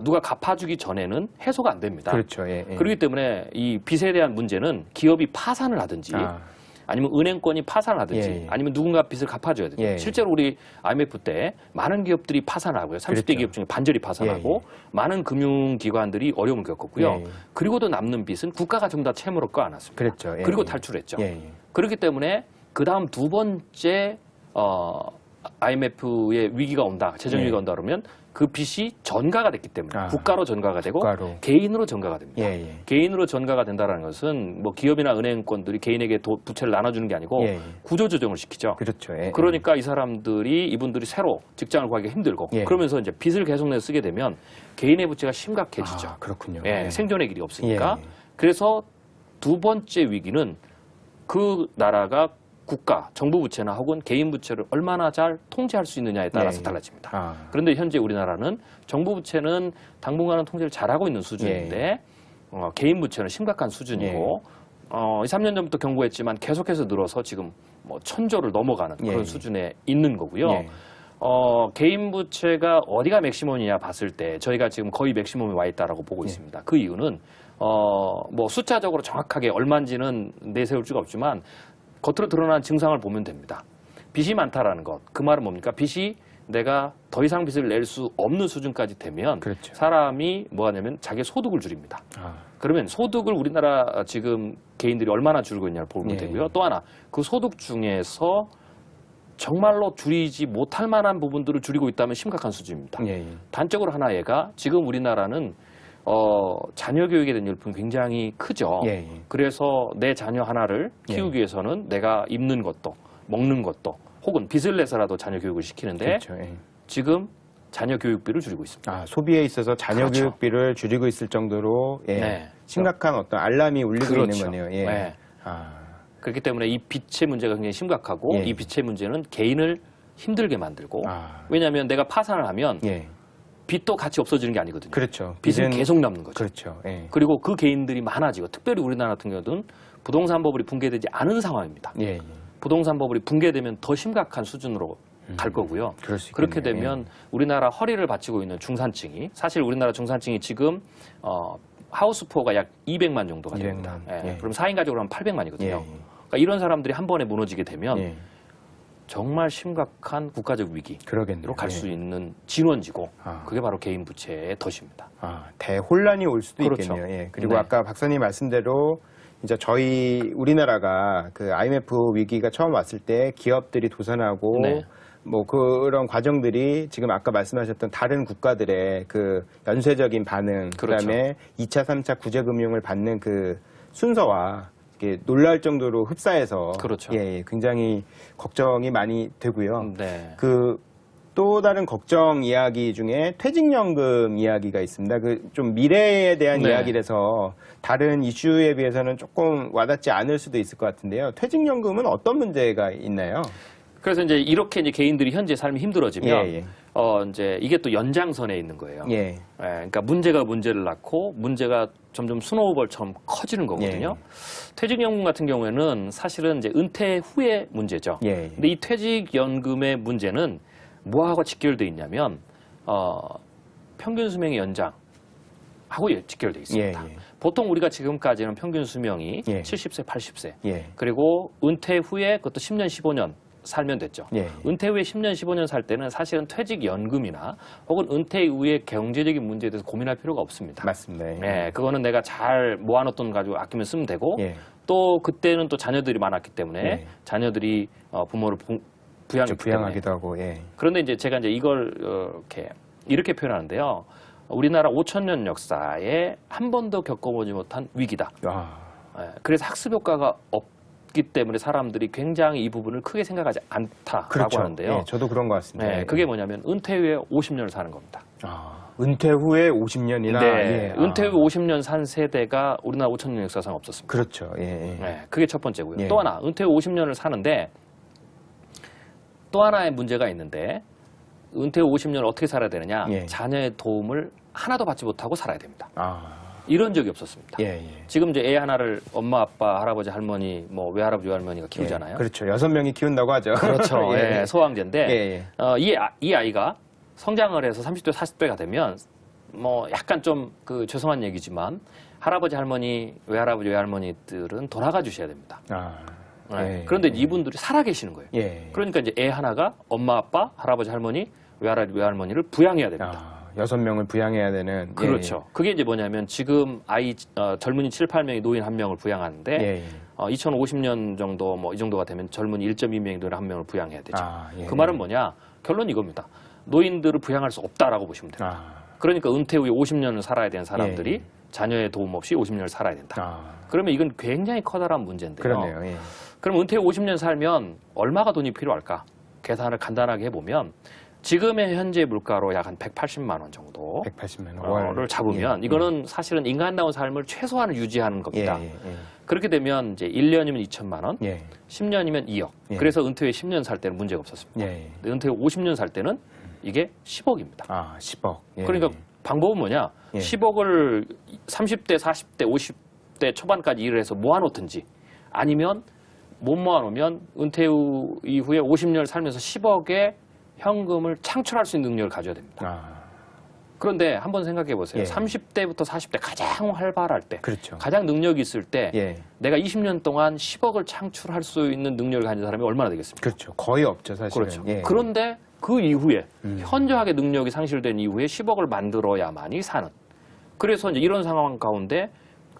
C: 누가 갚아주기 전에는 해소가 안 됩니다.
B: 그렇죠. 예, 예.
C: 그렇기 때문에 이 빚에 대한 문제는 기업이 파산을 하든지
B: 아.
C: 아니면 은행권이 파산을 하든지
B: 예, 예.
C: 아니면 누군가 빚을 갚아줘야 되죠.
B: 예, 예.
C: 실제로 우리 IMF 때 많은 기업들이 파산하고요. 30대
B: 그렇죠.
C: 기업 중에 반절이 파산하고
B: 예,
C: 많은 금융기관들이 어려움을 겪었고요.
B: 예, 예.
C: 그리고도 남는 빚은 국가가 전부 다 채무로 껴안았습니다.
B: 그랬죠. 예,
C: 그리고
B: 예.
C: 탈출했죠.
B: 예, 예.
C: 그렇기 때문에 그 다음 두 번째 IMF의 위기가 온다, 재정 위기가
B: 예.
C: 온다 그러면 그 빚이 전가가 됐기 때문에
B: 아.
C: 국가로 전가가 되고
B: 국가로.
C: 개인으로 전가가 됩니다.
B: 예, 예.
C: 개인으로 전가가 된다는 것은 뭐 기업이나 은행권들이 개인에게 부채를 나눠주는 게 아니고
B: 예, 예.
C: 구조조정을 시키죠.
B: 그렇죠. 예,
C: 그러니까 이분들이 새로 직장을 구하기가 힘들고
B: 예.
C: 그러면서 이제 빚을 계속 내서 쓰게 되면 개인의 부채가 심각해지죠.
B: 아, 그렇군요.
C: 예,
B: 예.
C: 생존의 길이 없으니까.
B: 예, 예.
C: 그래서 두 번째 위기는 그 나라가 국가, 정부 부채나 혹은 개인 부채를 얼마나 잘 통제할 수 있느냐에 따라서
B: 예, 예.
C: 달라집니다.
B: 아.
C: 그런데 현재 우리나라는 정부 부채는 당분간은 통제를 잘하고 있는 수준인데 개인 부채는 심각한 수준이고 2, 3년 전부터 경고했지만 계속해서 늘어서 지금 뭐 1000조를 넘어가는
B: 예,
C: 그런
B: 예.
C: 수준에 있는 거고요.
B: 예.
C: 개인 부채가 어디가 맥시멈이냐 봤을 때 저희가 지금 거의 맥시멈에 와 있다라고 보고
B: 예.
C: 있습니다. 그 이유는 뭐 숫자적으로 정확하게 얼마인지는 내세울 수가 없지만 겉으로 드러난 증상을 보면 됩니다. 빚이 많다라는 것. 그 말은 뭡니까? 빚이 내가 더 이상 빚을 낼 수 없는 수준까지 되면
B: 그렇죠.
C: 사람이 뭐 하냐면 자기 소득을 줄입니다.
B: 아.
C: 그러면 소득을 우리나라 지금 개인들이 얼마나 줄고 있냐를 보면
B: 예.
C: 되고요. 또 하나 그 소득 중에서 정말로 줄이지 못할 만한 부분들을 줄이고 있다면 심각한 수준입니다.
B: 예, 예.
C: 단적으로 하나 얘가 지금 우리나라는 자녀 교육에 대한 열풍이 굉장히 크죠.
B: 예, 예.
C: 그래서 내 자녀 하나를 키우기 위해서는 내가 입는 것도 먹는 것도 혹은 빚을 내서라도 자녀 교육을 시키는데
B: 그렇죠. 예.
C: 지금 자녀 교육비를 줄이고 있습니다.
B: 아, 소비에 있어서 자녀
C: 그렇죠.
B: 교육비를 줄이고 있을 정도로 예.
C: 네.
B: 심각한 어떤 알람이 울리고
C: 그렇죠.
B: 있는 거네요. 예.
C: 네.
B: 아.
C: 그렇기 때문에 이 빚의 문제가 굉장히 심각하고
B: 예.
C: 이 빚의 문제는 개인을 힘들게 만들고
B: 아.
C: 왜냐하면 내가 파산을 하면
B: 예.
C: 빚도 같이 없어지는 게 아니거든요.
B: 그렇죠.
C: 빚은
B: 빚은-
C: 계속 남는 거죠.
B: 그렇죠. 예.
C: 그리고 그 개인들이 많아지고 특별히 우리나라 같은 경우는 부동산 버블이 붕괴되지 않은 상황입니다.
B: 예. 예.
C: 부동산 버블이 붕괴되면 더 심각한 수준으로 갈 거고요.
B: 그럴 수
C: 그렇게
B: 있겠네요.
C: 되면 우리나라 허리를 받치고 있는 중산층이 사실 우리나라 중산층이 지금 하우스포가 약 200만 정도가 됩니다.
B: 200만. 예.
C: 그럼 4인 가족으로 하면 800만이거든요.
B: 예.
C: 그러니까 이런 사람들이 한 번에 무너지게 되면
B: 예.
C: 정말 심각한 국가적 위기로
B: 그러겠네요.
C: 갈 수
B: 예.
C: 있는 진원지고
B: 아.
C: 그게 바로 개인 부채의 덫입니다.
B: 대혼란이 올 수도
C: 그렇죠.
B: 있겠네요. 예. 그리고
C: 네.
B: 아까 박사님 말씀대로 이제 우리나라가 그 IMF 위기가 처음 왔을 때 기업들이 도산하고
C: 네.
B: 뭐 그런 과정들이 지금 아까 말씀하셨던 다른 국가들의 그 연쇄적인 반응,
C: 그렇죠.
B: 그다음에 2차, 3차 구제금융을 받는 그 순서와 이게 놀랄 정도로 흡사해서
C: 그렇죠.
B: 예, 굉장히 걱정이 많이 되고요.
C: 네.
B: 그 또 다른 걱정 이야기 중에 퇴직연금 이야기가 있습니다. 그 좀 미래에 대한
C: 네.
B: 이야기라서 다른 이슈에 비해서는 조금 와닿지 않을 수도 있을 것 같은데요. 퇴직연금은 어떤 문제가 있나요?
C: 그래서 이제 이렇게 이제 개인들이 현재 삶이 힘들어지면
B: 예, 예.
C: 이제 이게 또 연장선에 있는 거예요.
B: 예.
C: 그러니까 문제가 문제를 낳고 문제가 점점 스노우볼처럼 커지는 거거든요. 퇴직연금 같은 경우에는 사실은 이제 은퇴 후의 문제죠.
B: 예.
C: 근데 이 퇴직연금의 문제는 뭐하고 직결돼 있냐면 평균 수명의 연장하고 직결돼 있습니다.
B: 예.
C: 보통 우리가 지금까지는 평균 수명이
B: 예.
C: 70세, 80세
B: 예.
C: 그리고 은퇴 후에 그것도 10년, 15년 살면 됐죠.
B: 예.
C: 은퇴 후에 10년, 15년 살 때는 사실은 퇴직연금이나 혹은 은퇴 이후의 경제적인 문제에 대해서 고민할 필요가 없습니다.
B: 맞습니다.
C: 네, 그거는 내가 잘 모아놓던 거 가지고 아끼면 쓰면 되고
B: 예.
C: 또 그때는 또 자녀들이 많았기 때문에
B: 예.
C: 자녀들이 부모를 부양했기 때문에
B: 부양하기도 하고. 예.
C: 그런데 이제 제가 이제 이걸 이렇게 표현하는데요. 우리나라 5,000년 역사에 한 번도 겪어보지 못한 위기다.
B: 와.
C: 그래서 학습 효과가 없기 때문에 사람들이 굉장히 이 부분을 크게 생각하지 않다라고
B: 그렇죠.
C: 하는데요.
B: 예, 저도 그런 것 같습니다.
C: 네, 그게 뭐냐면 은퇴 후에 50년을 사는 겁니다.
B: 은퇴 후에 50년이나
C: 네, 은퇴 후 50년 산 세대가 우리나라 5,000년 역사상 없었습니다.
B: 그렇죠. 예.
C: 네, 그게 첫 번째고요.
B: 예.
C: 또 하나, 은퇴 후 50년을 사는데 또 하나의 문제가 있는데 은퇴 후 50년을 어떻게 살아야 되느냐?
B: 예.
C: 자녀의 도움을 하나도 받지 못하고 살아야 됩니다.
B: 아.
C: 이런 적이 없었습니다.
B: 예.
C: 지금 이제 애 하나를 엄마, 아빠, 할아버지, 할머니, 뭐 외할아버지, 외할머니가 키우잖아요.
B: 그렇죠. 6명이 키운다고 하죠.
C: 그렇죠.
B: 예.
C: 예, 소황제인데
B: 예.
C: 이 아이가 성장을 해서 30대, 40대가 되면 뭐 약간 좀 그 죄송한 얘기지만 할아버지, 할머니, 외할아버지, 외할머니들은 돌아가 주셔야 됩니다.
B: 예.
C: 그런데 이분들이 살아 계시는 거예요.
B: 예.
C: 그러니까 이제 애 하나가 엄마, 아빠, 할아버지, 할머니, 외할아버지, 외할머니를 부양해야 됩니다.
B: 6명을 부양해야 되는.
C: 그렇죠. 그게 이제 뭐냐면 지금 젊은이 7, 8명이 노인 1명을 부양하는데
B: 예.
C: 2050년 정도 뭐 이 정도가 되면 젊은이 1.2명이 노인 1명을 부양해야 되죠.
B: 예.
C: 그 말은 뭐냐? 결론은 이겁니다. 노인들을 부양할 수 없다라고 보시면 됩니다. 그러니까 은퇴 후에 50년을 살아야 되는 사람들이
B: 예.
C: 자녀의 도움 없이 50년을 살아야 된다.
B: 아.
C: 그러면 이건 굉장히 커다란 문제인데요.
B: 그렇네요. 예.
C: 그럼 은퇴 후 50년 살면 얼마가 돈이 필요할까? 계산을 간단하게 해보면 지금의 현재 물가로 약 한 180만 원 정도
B: 180만 원.
C: 를 잡으면 이거는 사실은 인간다운 삶을 최소한을 유지하는 겁니다.
B: 예.
C: 그렇게 되면 이제 1년이면 2천만 원,
B: 예.
C: 10년이면 2억.
B: 예.
C: 그래서 은퇴 후에 10년 살 때는 문제가 없었습니다.
B: 예.
C: 근데 은퇴 후 50년 살 때는 이게 10억입니다.
B: 10억. 예.
C: 그러니까 방법은 뭐냐?
B: 예.
C: 10억을 30대, 40대, 50대 초반까지 일을 해서 모아놓든지 아니면 못 모아놓으면 은퇴 후 이후에 50년을 살면서 10억의 현금을 창출할 수 있는 능력을 가져야 됩니다. 그런데 한번 생각해 보세요.
B: 예.
C: 30대부터 40대 가장 활발할 때,
B: 그렇죠.
C: 가장 능력이 있을 때
B: 예.
C: 내가 20년 동안 10억을 창출할 수 있는 능력을 가진 사람이 얼마나 되겠습니까?
B: 그렇죠. 거의 없죠, 사실은.
C: 그렇죠.
B: 예.
C: 그런데 그 이후에 현저하게 능력이 상실된 이후에 10억을 만들어야만이 사는. 그래서 이제 이런 상황 가운데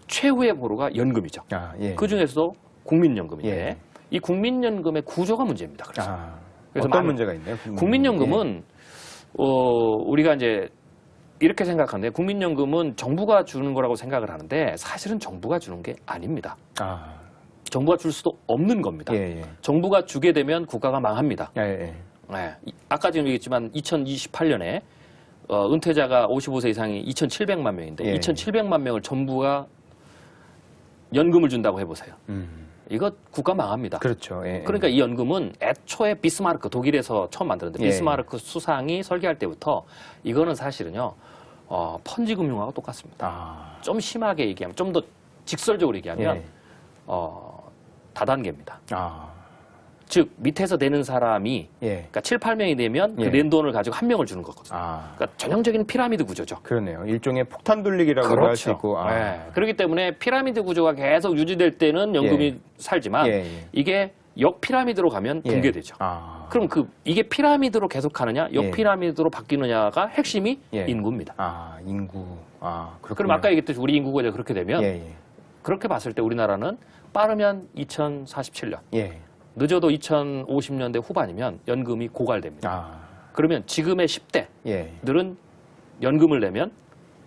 C: 최후의 보루가 연금이죠.
B: 예.
C: 그 중에서도 국민연금인데
B: 예.
C: 이 국민연금의 구조가 문제입니다. 그래서, 그래서
B: 어떤 문제가 있나요?
C: 국민연금은 우리가 이제 이렇게 생각하는데 국민연금은 정부가 주는 거라고 생각을 하는데 사실은 정부가 주는 게 아닙니다. 정부가 줄 수도 없는 겁니다. 정부가 주게 되면 국가가 망합니다. 네. 아까 지금 얘기했지만 2028년에 은퇴자가 55세 이상이 2,700만 명인데 2,700만 명을 정부가 연금을 준다고 해보세요. 이거 국가 망합니다.
B: 그렇죠.
C: 그러니까 이 연금은 애초에 비스마르크, 독일에서 처음 만들었는데 비스마르크 수상이 설계할 때부터 이거는 사실은요 펀지 금융하고 똑같습니다. 좀 심하게 얘기하면, 좀 더 직설적으로 얘기하면 다단계입니다. 즉 밑에서 내는 사람이
B: 예.
C: 그러니까 7, 8명이 내면
B: 예.
C: 그 낸 돈을 가지고 한 명을 주는 거거든요.
B: 아,
C: 그러니까 전형적인 피라미드 구조죠.
B: 그러네요. 일종의 폭탄 돌리기라고 할 수 있고. 아.
C: 네. 그렇기 때문에 피라미드 구조가 계속 유지될 때는 연금이
B: 예.
C: 살지만
B: 예, 예.
C: 이게 역피라미드로 가면
B: 예.
C: 붕괴되죠.
B: 아.
C: 그럼 이게 피라미드로 계속 가느냐,
B: 예.
C: 역피라미드로 바뀌느냐가 핵심이
B: 예.
C: 인구입니다.
B: 아, 인구. 아, 그렇군요.
C: 그럼 아까 얘기했듯이 우리 인구가 이제 그렇게 되면
B: 예, 예.
C: 그렇게 봤을 때 우리나라는 빠르면 2047년,
B: 예.
C: 늦어도 2050년대 후반이면 연금이 고갈됩니다.
B: 아.
C: 그러면 지금의 10대들은
B: 예.
C: 연금을 내면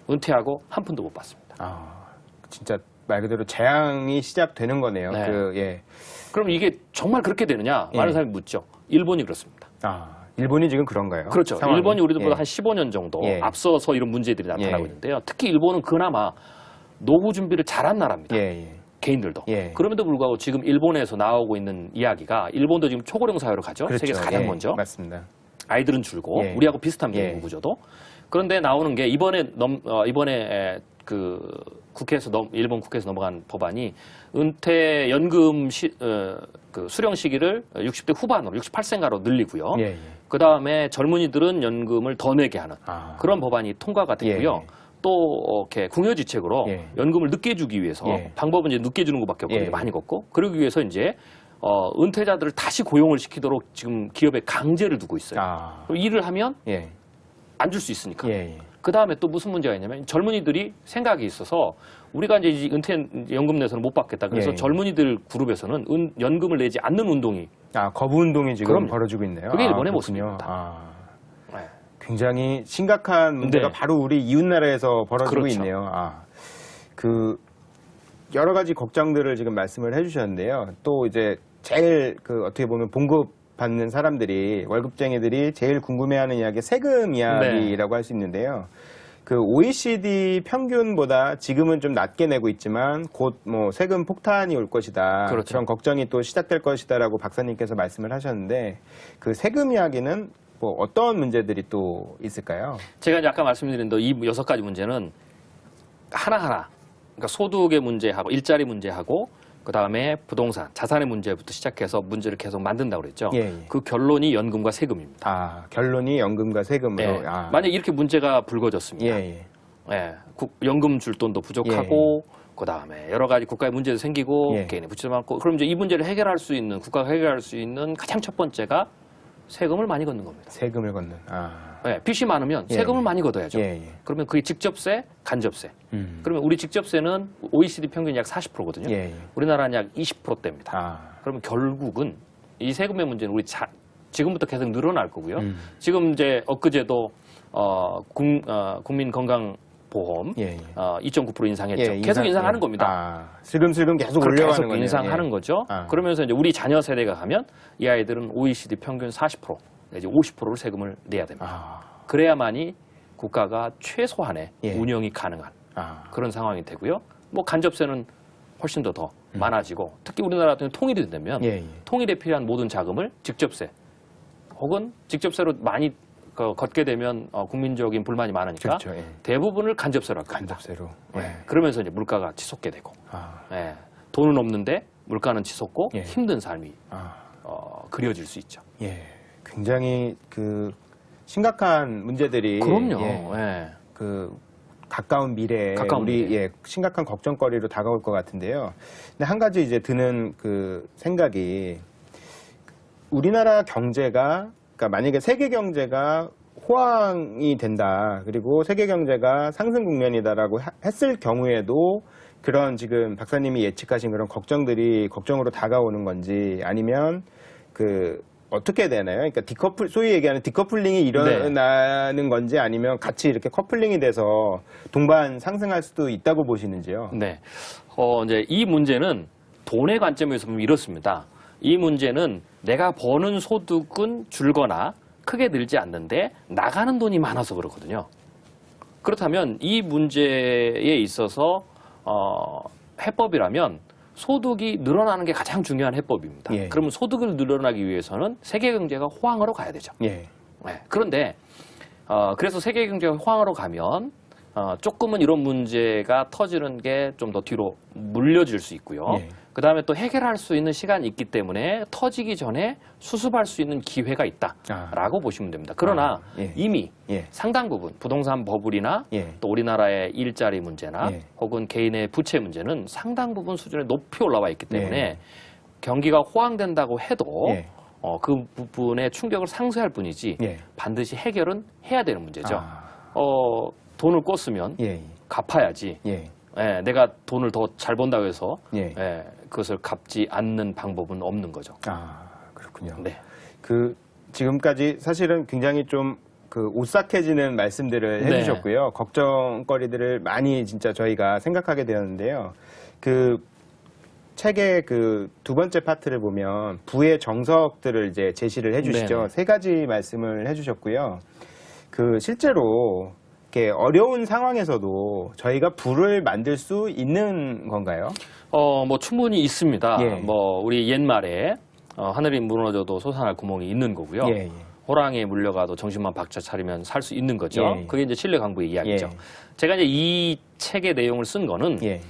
C: 은퇴하고 한 푼도 못 받습니다.
B: 아. 진짜 말 그대로 재앙이 시작되는 거네요.
C: 네.
B: 예.
C: 그럼 이게 정말 그렇게 되느냐?
B: 예.
C: 많은 사람이 묻죠. 일본이 그렇습니다.
B: 아, 일본이 지금 그런가요?
C: 그렇죠.
B: 상황이?
C: 일본이 우리들보다
B: 예.
C: 한 15년 정도
B: 예.
C: 앞서서 이런 문제들이 나타나고
B: 예.
C: 있는데요. 특히 일본은 그나마 노후 준비를 잘한 나라입니다.
B: 예, 예.
C: 개인들도.
B: 예.
C: 그럼에도 불구하고 지금 일본에서 나오고 있는 이야기가 일본도 지금 초고령 사회로 가죠.
B: 그렇죠.
C: 세계에서 가장
B: 예.
C: 먼저.
B: 맞습니다.
C: 아이들은 줄고
B: 예.
C: 우리하고 비슷합니다.
B: 예.
C: 인구 구조도. 그런데 나오는 게 이번에 그 국회에서 일본 국회에서 넘어간 법안이 은퇴 연금 그 수령 시기를 60대 후반으로 68세인가로 늘리고요.
B: 예, 예.
C: 그 다음에 젊은이들은 연금을 더 내게 하는
B: 아.
C: 그런 법안이 통과가 됐고요.
B: 예.
C: 또 이렇게 궁여지책으로
B: 예.
C: 연금을 늦게 주기 위해서
B: 예.
C: 방법은 이제 늦게 주는 것밖에 없거든요.
B: 예.
C: 많이 걷고 그러기 위해서 이제 은퇴자들을 다시 고용을 시키도록 지금 기업에 강제를 두고 있어요.
B: 아.
C: 그럼 일을 하면
B: 예.
C: 안 줄 수 있으니까.
B: 예, 예.
C: 그 다음에 또 무슨 문제가 있냐면 젊은이들이 생각이 있어서 우리가 이제 은퇴 연금 내서는 못 받겠다. 그래서
B: 예.
C: 젊은이들 그룹에서는 연금을 내지 않는 운동이
B: 아, 거부 운동이 지금
C: 그럼요.
B: 벌어지고 있네요.
C: 그게 일본의
B: 그렇군요.
C: 모습입니다.
B: 아.
C: 네.
B: 굉장히 심각한 문제가
C: 네.
B: 바로 우리 이웃 나라에서 벌어지고
C: 그렇죠.
B: 있네요. 아. 그 여러 가지 걱정들을 지금 말씀을 해 주셨는데요. 또 이제 제일 어떻게 보면 봉급 받는 사람들이 월급쟁이들이 제일 궁금해하는 이야기 세금 이야기라고 할 수 있는데요. 그 OECD 평균보다 지금은 좀 낮게 내고 있지만 곧 뭐 세금 폭탄이 올 것이다.
C: 그렇죠.
B: 그런 걱정이 또 시작될 것이다라고 박사님께서 말씀을 하셨는데 그 세금 이야기는 뭐 어떤 문제들이 또 있을까요?
C: 제가 이제 아까 말씀드린 이 6가지 문제는 하나하나 그러니까 소득의 문제하고 일자리 문제하고 그 다음에 부동산, 자산의 문제부터 시작해서 문제를 계속 만든다고 그랬죠.
B: 예, 예.
C: 그 결론이 연금과 세금입니다.
B: 아, 결론이 연금과 세금으로.
C: 네.
B: 아.
C: 만약 이렇게 문제가 불거졌습니다.
B: 예, 예.
C: 예, 연금 줄 돈도 부족하고 그 다음에 여러 가지 국가의 문제도 생기고
B: 예.
C: 개인의 부채도 많고 그럼 이제 이 문제를 해결할 수 있는 국가가 해결할 수 있는 가장 첫 번째가 세금을 많이 걷는 겁니다.
B: 세금을 걷는. 아.
C: 예, 빚이 많으면
B: 예.
C: 세금을 많이 걷어야죠.
B: 예, 예.
C: 그러면 그게 직접세, 간접세.
B: 음.
C: 그러면 우리 직접세는 OECD 평균이 약 40%거든요.
B: 예, 예.
C: 우리나라는 약 20%대입니다.
B: 아.
C: 그러면 결국은 이 세금의 문제는 지금부터 계속 늘어날 거고요.
B: 음.
C: 지금 이제 엊그제도 국민 건강보험
B: 예, 예.
C: 2.9% 인상했죠.
B: 예,
C: 계속 인상하는
B: 예.
C: 겁니다.
B: 아, 슬금슬금 계속
C: 그걸
B: 올려가는
C: 계속
B: 거네요.
C: 인상하는
B: 예.
C: 거죠.
B: 아.
C: 그러면서 이제 우리 자녀 세대가 가면 이 아이들은 OECD 평균 40% 내지 50%를 세금을 내야 됩니다.
B: 아.
C: 그래야만이 국가가 최소한의
B: 예.
C: 운영이 가능한
B: 아.
C: 그런 상황이 되고요. 뭐 간접세는 훨씬 더 많아지고 특히 우리나라 같은 경우 통일이 되면
B: 예, 예.
C: 통일에 필요한 모든 자금을 직접세 혹은 직접세로 많이 걷게 되면 국민적인 불만이 많으니까
B: 그렇죠. 예.
C: 대부분을 간접세로 할 겁니다.
B: 간접세로.
C: 네. 그러면서 이제 물가가 치솟게 되고
B: 아.
C: 예. 돈은 없는데 물가는 치솟고
B: 예.
C: 힘든 삶이
B: 아.
C: 그려질 수 있죠.
B: 예. 굉장히 심각한 문제들이
C: 그럼요.
B: 예.
C: 예.
B: 가까운 미래에
C: 가까운
B: 우리
C: 미래.
B: 심각한 걱정거리로 다가올 것 같은데요. 근데 한 가지 이제 드는 생각이 우리나라 경제가 그러니까 만약에 세계 경제가 호황이 된다. 그리고 세계 경제가 상승 국면이다라고 했을 경우에도 그런 지금 박사님이 예측하신 그런 걱정으로 다가오는 건지 아니면 어떻게 되나요? 그러니까 소위 얘기하는 디커플링이 일어나는 건지 아니면 같이 이렇게 커플링이 돼서 동반 상승할 수도 있다고 보시는지요?
C: 네. 이제 이 문제는 돈의 관점에서 보면 이렇습니다. 이 문제는 내가 버는 소득은 줄거나 크게 늘지 않는데 나가는 돈이 많아서 그렇거든요. 그렇다면 이 문제에 있어서 해법이라면 소득이 늘어나는 게 가장 중요한 해법입니다.
B: 예.
C: 그러면 소득을 늘어나기 위해서는 세계 경제가 호황으로 가야 되죠.
B: 예.
C: 네. 그런데 그래서 세계 경제가 호황으로 가면 조금은 이런 문제가 터지는 게 좀 더 뒤로 물려질 수 있고요.
B: 예.
C: 그다음에 또 해결할 수 있는 시간이 있기 때문에 터지기 전에 수습할 수 있는 기회가 있다라고 보시면 됩니다. 그러나
B: 예.
C: 이미
B: 예.
C: 상당 부분 부동산 버블이나
B: 예.
C: 또 우리나라의 일자리 문제나
B: 예.
C: 혹은 개인의 부채 문제는 상당 부분 수준에 높이 올라와 있기 때문에
B: 예.
C: 경기가 호황된다고 해도
B: 예.
C: 그 부분의 충격을 상쇄할 뿐이지
B: 예.
C: 반드시 해결은 해야 되는 문제죠.
B: 아.
C: 돈을 꿨으면
B: 예.
C: 갚아야지.
B: 예.
C: 예, 내가 돈을 더 잘 번다고 해서
B: 예.
C: 그것을 갚지 않는 방법은 없는 거죠.
B: 아, 그렇군요.
C: 네.
B: 지금까지 사실은 굉장히 좀 오싹해지는 말씀들을
C: 네.
B: 해주셨고요. 걱정거리들을 많이 진짜 저희가 생각하게 되었는데요. 책의 두 번째 파트를 보면 부의 정석들을 이제 제시를 해주시죠.
C: 네네.
B: 3가지 말씀을 해주셨고요. 실제로 이렇게 어려운 상황에서도 저희가 부를 만들 수 있는 건가요?
C: 뭐 충분히 있습니다.
B: 예.
C: 뭐 우리 옛말에 하늘이 무너져도 솟아날 구멍이 있는 거고요.
B: 예, 예.
C: 호랑이에 물려가도 정신만 박차 차리면 살 수 있는 거죠.
B: 예.
C: 그게 이제 신뢰 강부의 이야기죠.
B: 예.
C: 제가 이제 이 책의 내용을 쓴 거는
B: 예.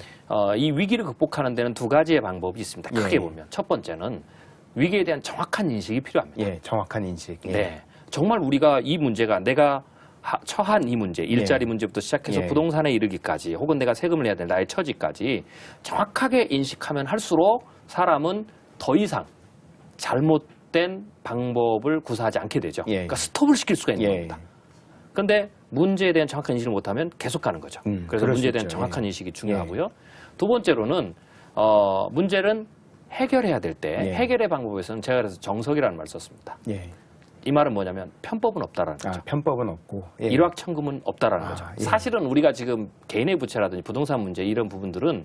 C: 이 위기를 극복하는 데는 2가지의 방법이 있습니다. 크게
B: 예.
C: 보면 첫 번째는 위기에 대한 정확한 인식이 필요합니다.
B: 예, 정확한 인식. 예.
C: 네, 정말 우리가 이 문제가 내가 처한 이 문제, 일자리
B: 예.
C: 문제부터 시작해서
B: 예.
C: 부동산에 이르기까지 혹은 내가 세금을 내야 될 나의 처지까지 정확하게 인식하면 할수록 사람은 더 이상 잘못된 방법을 구사하지 않게 되죠.
B: 예.
C: 그러니까 스톱을 시킬 수가 있는
B: 예.
C: 겁니다. 그런데 문제에 대한 정확한 인식을 못하면 계속 가는 거죠. 그래서
B: 그럴 수
C: 문제에 대한
B: 있죠.
C: 정확한
B: 예.
C: 인식이 중요하고요. 두 번째로는 문제는 해결해야 될 때
B: 예.
C: 해결의 방법에서는 제가 그래서 정석이라는 말을 썼습니다.
B: 예.
C: 이 말은 뭐냐면 편법은 없다라는 거죠.
B: 편법은 없고. 예.
C: 일확천금은 없다라는
B: 아,
C: 거죠.
B: 예.
C: 사실은 우리가 지금 개인의 부채라든지 부동산 문제 이런 부분들은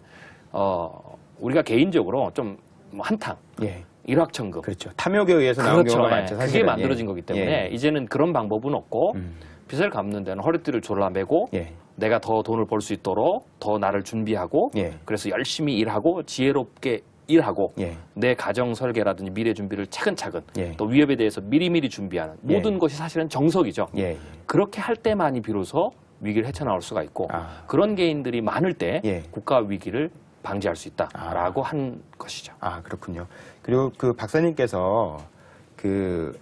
C: 우리가 개인적으로 좀 한탕
B: 예.
C: 일확천금
B: 그렇죠. 탐욕에 의해서 나온
C: 그렇죠.
B: 경우가
C: 예.
B: 많죠.
C: 그게
B: 사실은.
C: 만들어진
B: 예.
C: 거기 때문에
B: 예.
C: 이제는 그런 방법은 없고
B: 음.
C: 빚을 갚는 데는 허리띠를 졸라매고
B: 예.
C: 내가 더 돈을 벌 수 있도록 더 나를 준비하고
B: 예.
C: 그래서 열심히 일하고 지혜롭게 일하고
B: 예.
C: 내 가정 설계라든지 미래 준비를 차근차근
B: 예.
C: 또 위협에 대해서 미리미리 준비하는
B: 예.
C: 모든 것이 사실은 정석이죠.
B: 예.
C: 그렇게 할 때만이 비로소 위기를 헤쳐나올 수가 있고
B: 아.
C: 그런 개인들이 많을 때
B: 예.
C: 국가 위기를 방지할 수 있다라고 한 것이죠.
B: 아, 그렇군요. 그리고 박사님께서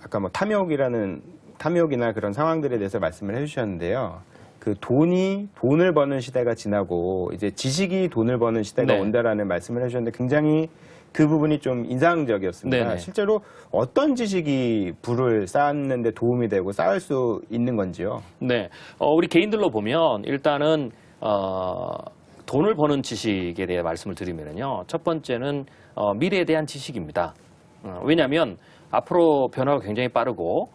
B: 아까 뭐 탐욕이나 그런 상황들에 대해서 말씀을 해주셨는데요. 돈을 버는 시대가 지나고 이제 지식이 돈을 버는 시대가
C: 네.
B: 온다라는 말씀을 해주셨는데 굉장히 그 부분이 좀 인상적이었습니다.
C: 네네.
B: 실제로 어떤 지식이 부를 쌓는 데 도움이 되고 쌓을 수 있는 건지요?
C: 네, 우리 개인들로 보면 일단은 돈을 버는 지식에 대해 말씀을 드리면요. 첫 번째는 미래에 대한 지식입니다. 왜냐하면 앞으로 변화가 굉장히 빠르고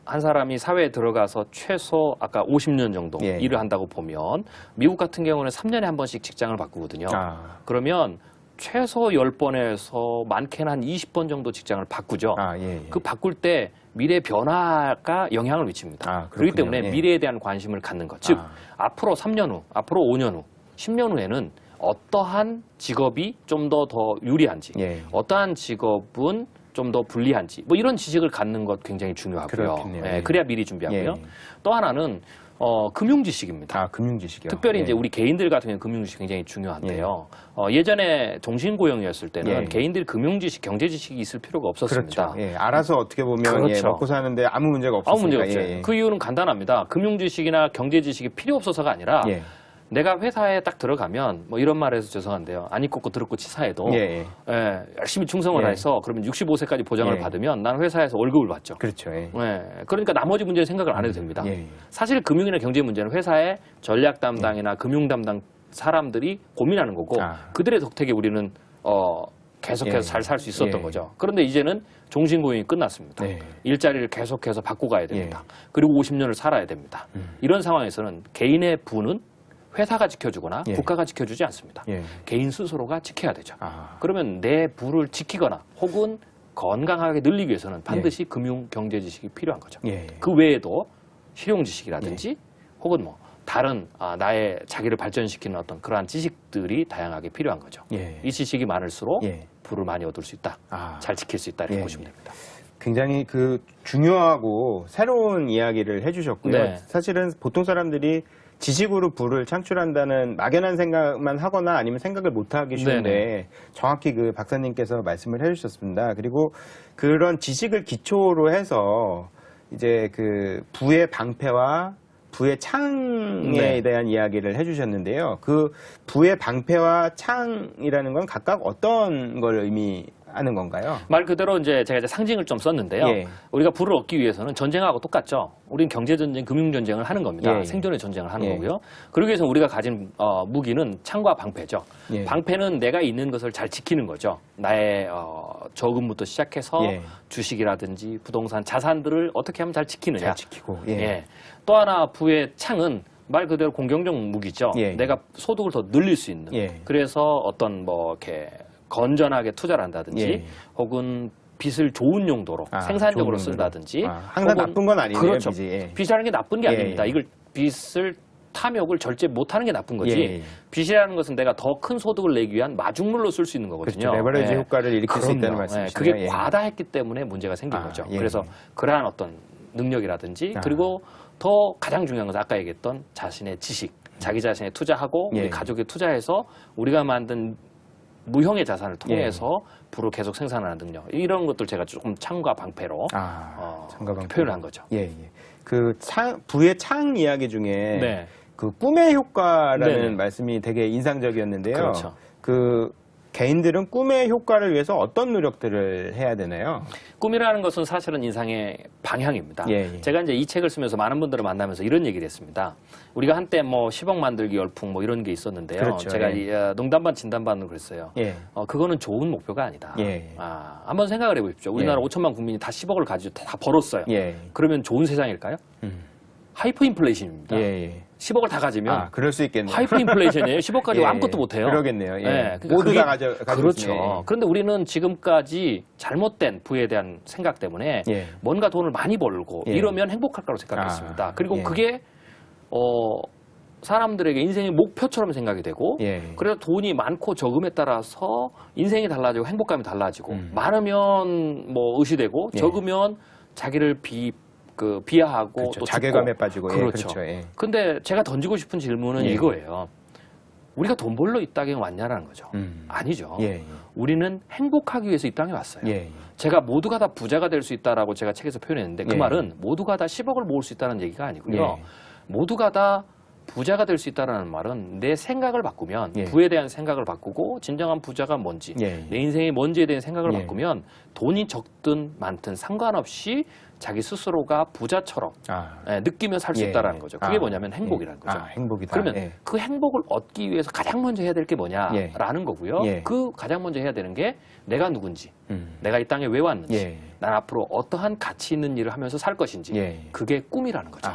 C: 한 사람이 사회에 들어가서 최소 아까 50년 정도
B: 예.
C: 일을 한다고 보면 미국 같은 경우는 3년에 한 번씩 직장을 바꾸거든요.
B: 아.
C: 그러면 최소 10번에서 많게는 한 20번 정도 직장을 바꾸죠.
B: 예.
C: 그 바꿀 때 미래 변화가 영향을 미칩니다.
B: 아,
C: 그렇기
B: 그렇군요.
C: 때문에
B: 예.
C: 미래에 대한 관심을 갖는 것. 즉, 앞으로 3년 후, 앞으로 5년 후, 10년 후에는 어떠한 직업이 좀 더 유리한지,
B: 예.
C: 어떠한 직업은 좀 더 불리한지, 뭐 이런 지식을 갖는 것 굉장히 중요하고요.
B: 그렇겠네요.
C: 예,
B: 예.
C: 그래야 미리 준비하고요.
B: 예.
C: 또 하나는 금융 지식입니다.
B: 금융지식이요.
C: 특별히
B: 예.
C: 이제 우리 개인들 같은 경우는 금융지식 굉장히 중요한데요. 예전에 종신고용이었을 때는
B: 예.
C: 개인들이 금융지식, 경제지식이 있을 필요가 없었습니다.
B: 그렇죠. 예. 알아서 어떻게 보면
C: 그렇죠.
B: 먹고 사는데 아무 문제가 없었으니까.
C: 아무 문제 없어요.
B: 예.
C: 그 이유는 간단합니다. 금융지식이나 경제지식이 필요 없어서가 아니라
B: 예.
C: 내가 회사에 딱 들어가면 뭐 이런 말해서 죄송한데요. 안 입고 들었고 치사해도
B: 예.
C: 열심히 충성을
B: 예.
C: 해서 그러면 65세까지 보장을
B: 예.
C: 받으면 나는 회사에서 월급을 받죠.
B: 그렇죠. 예.
C: 그러니까 나머지 문제는 생각을 안 해도 됩니다.
B: 예.
C: 사실 금융이나 경제 문제는 회사의 전략 담당이나 금융 담당 사람들이 고민하는 거고 그들의 덕택에 우리는 계속해서
B: 예.
C: 잘 살 수 있었던
B: 예.
C: 거죠. 그런데 이제는 종신고용이 끝났습니다.
B: 예.
C: 일자리를 계속해서 바꿔가야 됩니다. 그리고 50년을 살아야 됩니다. 이런 상황에서는 개인의 부는 회사가 지켜주거나
B: 예.
C: 국가가 지켜주지 않습니다.
B: 예.
C: 개인 스스로가 지켜야 되죠.
B: 아.
C: 그러면 내 부를 지키거나 혹은 건강하게 늘리기 위해서는 반드시 금융 경제 지식이 필요한 거죠.
B: 예.
C: 그 외에도 실용 지식이라든지 혹은 뭐 다른 나의 자기를 발전시키는 어떤 그러한 지식들이 다양하게 필요한 거죠.
B: 예.
C: 이 지식이 많을수록
B: 예.
C: 부를 많이 얻을 수 있다. 잘 지킬 수 있다. 이렇게
B: 예.
C: 보시면 됩니다.
B: 굉장히 중요하고 새로운 이야기를 해주셨고요.
C: 네.
B: 사실은 보통 사람들이 지식으로 부를 창출한다는 막연한 생각만 하거나 아니면 생각을 못 하기 쉬운데
C: 네네.
B: 정확히 그 박사님께서 말씀을 해주셨습니다. 그리고 그런 지식을 기초로 해서 이제 그 부의 방패와 부의 창에
C: 네.
B: 대한 이야기를 해주셨는데요. 그 부의 방패와 창이라는 건 각각 어떤 걸 의미하는 건가요?
C: 말 그대로 이제 제가 상징을 좀 썼는데요.
B: 예.
C: 우리가 부를 얻기 위해서는 전쟁하고 똑같죠. 우리는 경제 전쟁, 금융 전쟁을 하는 겁니다.
B: 예.
C: 생존의 전쟁을 하는
B: 예.
C: 거고요. 그러기 위해서 우리가 가진 무기는 창과 방패죠.
B: 예.
C: 방패는 내가 있는 것을 잘 지키는 거죠. 나의 저금부터 시작해서
B: 예.
C: 주식이라든지 부동산, 자산들을 어떻게 하면 잘 지키느냐.
B: 잘 지키고. 예.
C: 예. 또 하나 부의 창은 말 그대로 공격적 무기죠.
B: 예.
C: 내가 소득을 더 늘릴 수 있는.
B: 예.
C: 그래서 어떤 뭐 이렇게 건전하게 투자를 한다든지
B: 예.
C: 혹은 빚을 좋은 용도로 생산적으로
B: 좋은
C: 쓴다든지
B: 항상
C: 혹은
B: 나쁜 건 아니에요.
C: 그렇죠.
B: 빚이. 예.
C: 빚이라는 게 나쁜 게
B: 예.
C: 아닙니다. 이걸 빚을 탐욕을 절제 못하는 게 나쁜 거지.
B: 예.
C: 빚이라는 것은 내가 더 큰 소득을 내기 위한 마중물로 쓸 수 있는 거거든요.
B: 그렇죠. 레버리지
C: 예.
B: 효과를 일으킬 수 있다는
C: 그럼요.
B: 말씀이시네요.
C: 그게
B: 예.
C: 과다했기 때문에 문제가 생긴 거죠.
B: 예.
C: 그래서 그러한 어떤 능력이라든지
B: 아.
C: 그리고 더 가장 중요한 것은 아까 얘기했던 자신의 지식, 자기 자신에 투자하고
B: 예.
C: 우리 가족에 투자해서 우리가 만든 무형의 자산을 통해서 부를 계속 생산하는 능력 이런 것들 제가 조금 창과 방패로
B: 창과 방패.
C: 표현한 거죠.
B: 예, 예. 그 부의 창 이야기 중에
C: 네.
B: 그 꿈의 효과라는
C: 네네.
B: 말씀이 되게 인상적이었는데요.
C: 그렇죠.
B: 그 개인들은 꿈의 효과를 위해서 어떤 노력들을 해야 되나요?
C: 꿈이라는 것은 사실은 인상의 방향입니다.
B: 예, 예.
C: 제가 이제 이 책을 쓰면서 많은 분들을 만나면서 이런 얘기를 했습니다. 우리가 한때 뭐 10억 만들기 열풍 뭐 이런 게 있었는데요.
B: 그렇죠.
C: 제가
B: 예.
C: 농담반 진담반으로 그랬어요.
B: 예.
C: 그거는 좋은 목표가 아니다.
B: 예.
C: 한번 생각을 해보십시오. 우리나라
B: 예.
C: 5천만 국민이 다 10억을 가지고 다 벌었어요.
B: 예.
C: 그러면 좋은 세상일까요? 하이퍼 인플레이션입니다.
B: 예, 예.
C: 10억을 다 가지면
B: 그럴 수 있겠네요.
C: 하이퍼 인플레이션이에요. 10억 가지고
B: 예,
C: 아무것도 못해요.
B: 그러겠네요. 예.
C: 그러니까
B: 모두
C: 그게-
B: 다 가지고
C: 그렇죠.
B: 있으면.
C: 그런데 우리는 지금까지 잘못된 부에 대한 생각 때문에
B: 예.
C: 뭔가 돈을 많이 벌고
B: 예.
C: 이러면 행복할 거라고 생각했습니다. 그리고
B: 예.
C: 그게 사람들에게 인생의 목표처럼 생각이 되고
B: 예.
C: 그래서 돈이 많고 적음에 따라서 인생이 달라지고 행복감이 달라지고 많으면 뭐 의시되고
B: 예.
C: 적으면 자기를 비하하고
B: 그렇죠.
C: 또
B: 자괴감에
C: 죽고.
B: 빠지고.
C: 그렇죠.
B: 예. 그렇죠. 예.
C: 근데 제가 던지고 싶은 질문은
B: 예.
C: 이거예요. 우리가 돈 벌러 이 땅에 왔냐라는 거죠. 아니죠.
B: 예, 예.
C: 우리는 행복하기 위해서 이 땅에 왔어요.
B: 예.
C: 제가 모두가 다 부자가 될 수 있다라고 제가 책에서 표현했는데 그
B: 예.
C: 말은 모두가 다 10억을 모을 수 있다는 얘기가 아니고요.
B: 예.
C: 모두가 다 부자가 될 수 있다는 말은 내 생각을 바꾸면
B: 예.
C: 부에 대한 생각을 바꾸고 진정한 부자가 뭔지
B: 예.
C: 내 인생이 뭔지에 대한 생각을
B: 예.
C: 바꾸면 돈이 적든 많든 상관없이 자기 스스로가 부자처럼 느끼며 살 수
B: 예.
C: 있다는 거죠. 그게 뭐냐면 행복이라는 거죠.
B: 행복이다.
C: 그러면
B: 예.
C: 그 행복을 얻기 위해서 가장 먼저 해야 될 게 뭐냐라는 거고요.
B: 예.
C: 그 가장 먼저 해야 되는 게 내가 누군지, 내가 이 땅에 왜 왔는지,
B: 예.
C: 난 앞으로 어떠한 가치 있는 일을 하면서 살 것인지
B: 예.
C: 그게 꿈이라는 거죠.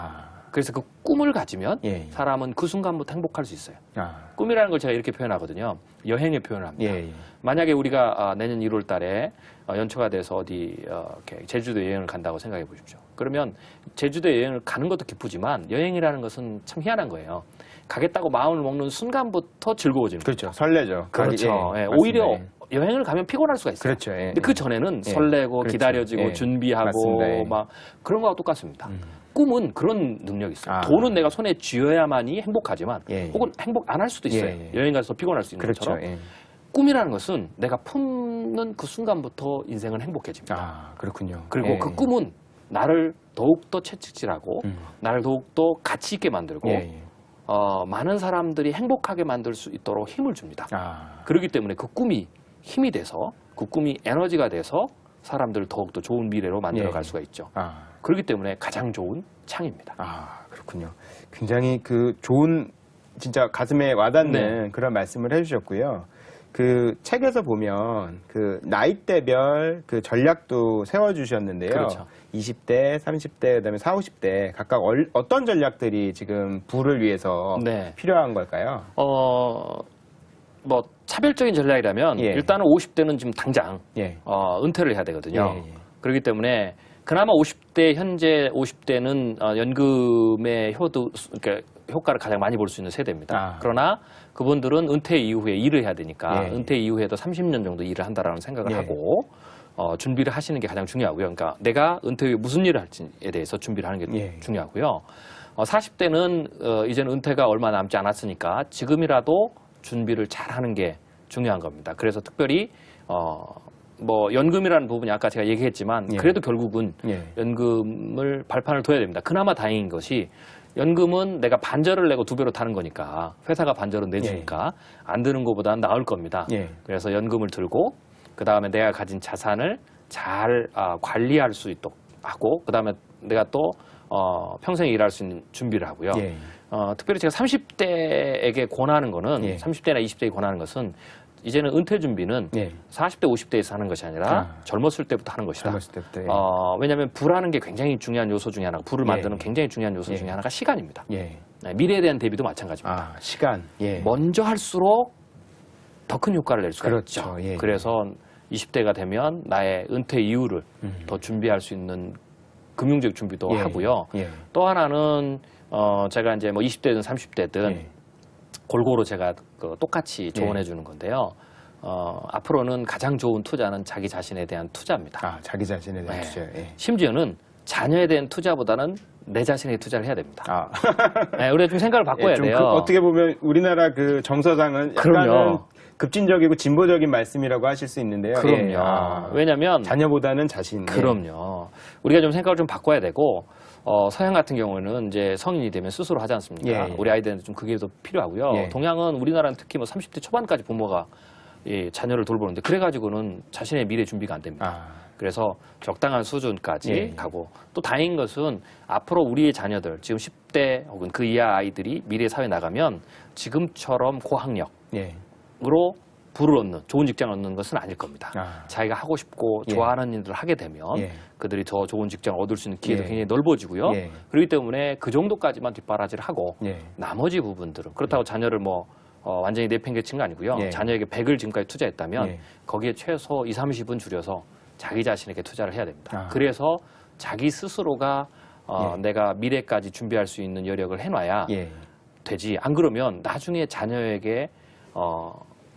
C: 그래서 그 꿈을 가지면
B: 예.
C: 사람은 그 순간부터 행복할 수 있어요.
B: 아.
C: 꿈이라는 걸 제가 이렇게 표현하거든요. 여행의 표현을 합니다.
B: 예. 예.
C: 만약에 우리가 내년 1월 달에 연초가 돼서 어디 이렇게 제주도 여행을 간다고 생각해 보십시오. 그러면 제주도 여행을 가는 것도 기쁘지만 여행이라는 것은 참 희한한 거예요. 가겠다고 마음을 먹는 순간부터 즐거워지는
B: 그렇죠. 설레죠.
C: 그렇죠.
B: 예.
C: 예,
B: 맞습니다.
C: 오히려
B: 예.
C: 여행을 가면 피곤할 수가 있어요.
B: 그렇죠. 예.
C: 근데 그 전에는
B: 예.
C: 설레고
B: 그렇죠.
C: 기다려지고
B: 예.
C: 준비하고
B: 맞습니다. 예.
C: 막 그런 거하고 똑같습니다. 꿈은 그런 능력이 있어요.
B: 아.
C: 돈은 내가 손에 쥐어야만이 행복하지만
B: 예.
C: 혹은 행복 안 할 수도 있어요.
B: 예.
C: 여행 가서 피곤할 수 있는
B: 그렇죠.
C: 것처럼.
B: 예.
C: 꿈이라는 것은 내가 품는 그 순간부터 인생은 행복해집니다.
B: 그렇군요.
C: 그리고
B: 예.
C: 그 꿈은 나를 더욱더 채찍질하고 나를 더욱더 가치 있게 만들고
B: 예.
C: 많은 사람들이 행복하게 만들 수 있도록 힘을 줍니다.
B: 아.
C: 그렇기 때문에 그 꿈이 힘이 돼서 그 꿈이 에너지가 돼서 사람들을 더욱더 좋은 미래로 만들어갈
B: 예.
C: 수가 있죠.
B: 아.
C: 그렇기 때문에 가장 좋은 창입니다.
B: 그렇군요. 굉장히 그 좋은 진짜 가슴에 와닿는
C: 네.
B: 그런 말씀을 해주셨고요. 그 책에서 보면 그 나이대별 그 전략도 세워주셨는데요.
C: 그렇죠.
B: 20대, 30대, 그다음에 40, 50대 각각 어떤 전략들이 지금 부를 위해서
C: 네.
B: 필요한 걸까요?
C: 뭐 차별적인 전략이라면
B: 예.
C: 일단은 50대는 지금 당장
B: 예.
C: 은퇴를 해야 되거든요.
B: 예, 예.
C: 그렇기 때문에 그나마 50대 현재 50대는 연금의 그러니까 효과를 가장 많이 볼 수 있는 세대입니다. 그러나 그분들은 은퇴 이후에 일을 해야 되니까
B: 예.
C: 은퇴 이후에도 30년 정도 일을 한다라는 생각을
B: 예.
C: 하고 준비를 하시는 게 가장 중요하고요. 그러니까 내가 은퇴 후에 무슨 일을 할지에 대해서 준비를 하는 게
B: 예.
C: 중요하고요. 40대는 이제는 은퇴가 얼마 남지 않았으니까 지금이라도 준비를 잘하는 게 중요한 겁니다. 그래서 특별히 뭐 연금이라는 부분이 아까 제가 얘기했지만
B: 예.
C: 그래도 결국은
B: 예.
C: 연금을 발판을 둬야 됩니다. 그나마 다행인 것이 연금은 내가 반절을 내고 2배로 타는 거니까 회사가 반절은 내주니까 안 드는 것보다는 나을 겁니다.
B: 예.
C: 그래서 연금을 들고 그 다음에 내가 가진 자산을 잘 관리할 수 있도록 하고 그 다음에 내가 또 평생 일할 수 있는 준비를 하고요.
B: 예.
C: 특별히 제가 30대에게 권하는 거는
B: 예.
C: 30대나 20대에 권하는 것은 이제는 은퇴 준비는
B: 예.
C: 40대, 50대에서 하는 것이 아니라 젊었을 때부터 하는 것이다.
B: 젊었을 때부터. 예.
C: 왜냐하면 부라는 게 굉장히 중요한 요소 중에 하나가 부를
B: 예.
C: 만드는 굉장히 중요한 요소
B: 예.
C: 중에 하나가 시간입니다.
B: 예.
C: 네, 미래에 대한 대비도 마찬가지입니다.
B: 시간. 예.
C: 먼저 할수록 더 큰 효과를 낼 수가
B: 그렇죠.
C: 있죠.
B: 예.
C: 그래서 20대가 되면 나의 은퇴 이후를 더 준비할 수 있는 금융적 준비도
B: 예.
C: 하고요.
B: 예.
C: 또 하나는 제가 이제 뭐 20대든 30대든
B: 예.
C: 골고루 제가 똑같이 조언해 주는 건데요. 앞으로는 가장 좋은 투자는 자기 자신에 대한 투자입니다.
B: 자기 자신에 대한
C: 네.
B: 투자. 예.
C: 심지어는 자녀에 대한 투자보다는 내 자신에 투자를 해야 됩니다.
B: 아.
C: 네, 우리가 좀 생각을 바꿔야
B: 예, 좀
C: 돼요.
B: 어떻게 보면 우리나라 그 정서상은 약간은
C: 그럼요.
B: 급진적이고 진보적인 말씀이라고 하실 수 있는데요.
C: 그럼요.
B: 예.
C: 왜냐하면
B: 자녀보다는 자신.
C: 그럼요. 우리가 좀 생각을 좀 바꿔야 되고 서양 같은 경우는 이제 성인이 되면 스스로 하지 않습니까?
B: 예, 예.
C: 우리 아이들은 좀 그게 더 필요하고요.
B: 예.
C: 동양은 우리나라는 특히 뭐 30대 초반까지 부모가 자녀를 돌보는데 그래가지고는 자신의 미래 준비가 안 됩니다. 그래서 적당한 수준까지
B: 예.
C: 가고 또 다행인 것은 앞으로 우리의 자녀들 지금 10대 혹은 그 이하 아이들이 미래 사회에 나가면 지금처럼 고학력으로
B: 예.
C: 부를 얻는 좋은 직장을 얻는 것은 아닐 겁니다.
B: 아.
C: 자기가 하고 싶고
B: 예.
C: 좋아하는 일을 하게 되면
B: 예.
C: 그들이 더 좋은 직장을 얻을 수 있는 기회도
B: 예.
C: 굉장히 넓어지고요.
B: 예.
C: 그렇기 때문에 그 정도까지만 뒷바라지를 하고
B: 예.
C: 나머지 부분들은 그렇다고 자녀를 뭐 완전히 내팽개친 거 아니고요.
B: 예.
C: 자녀에게 100을 지금까지 투자했다면
B: 예.
C: 거기에 최소 20, 30은 줄여서 자기 자신에게 투자를 해야 됩니다.
B: 아.
C: 그래서 자기 스스로가
B: 예.
C: 내가 미래까지 준비할 수 있는 여력을 해놔야
B: 예.
C: 되지. 안 그러면 나중에 자녀에게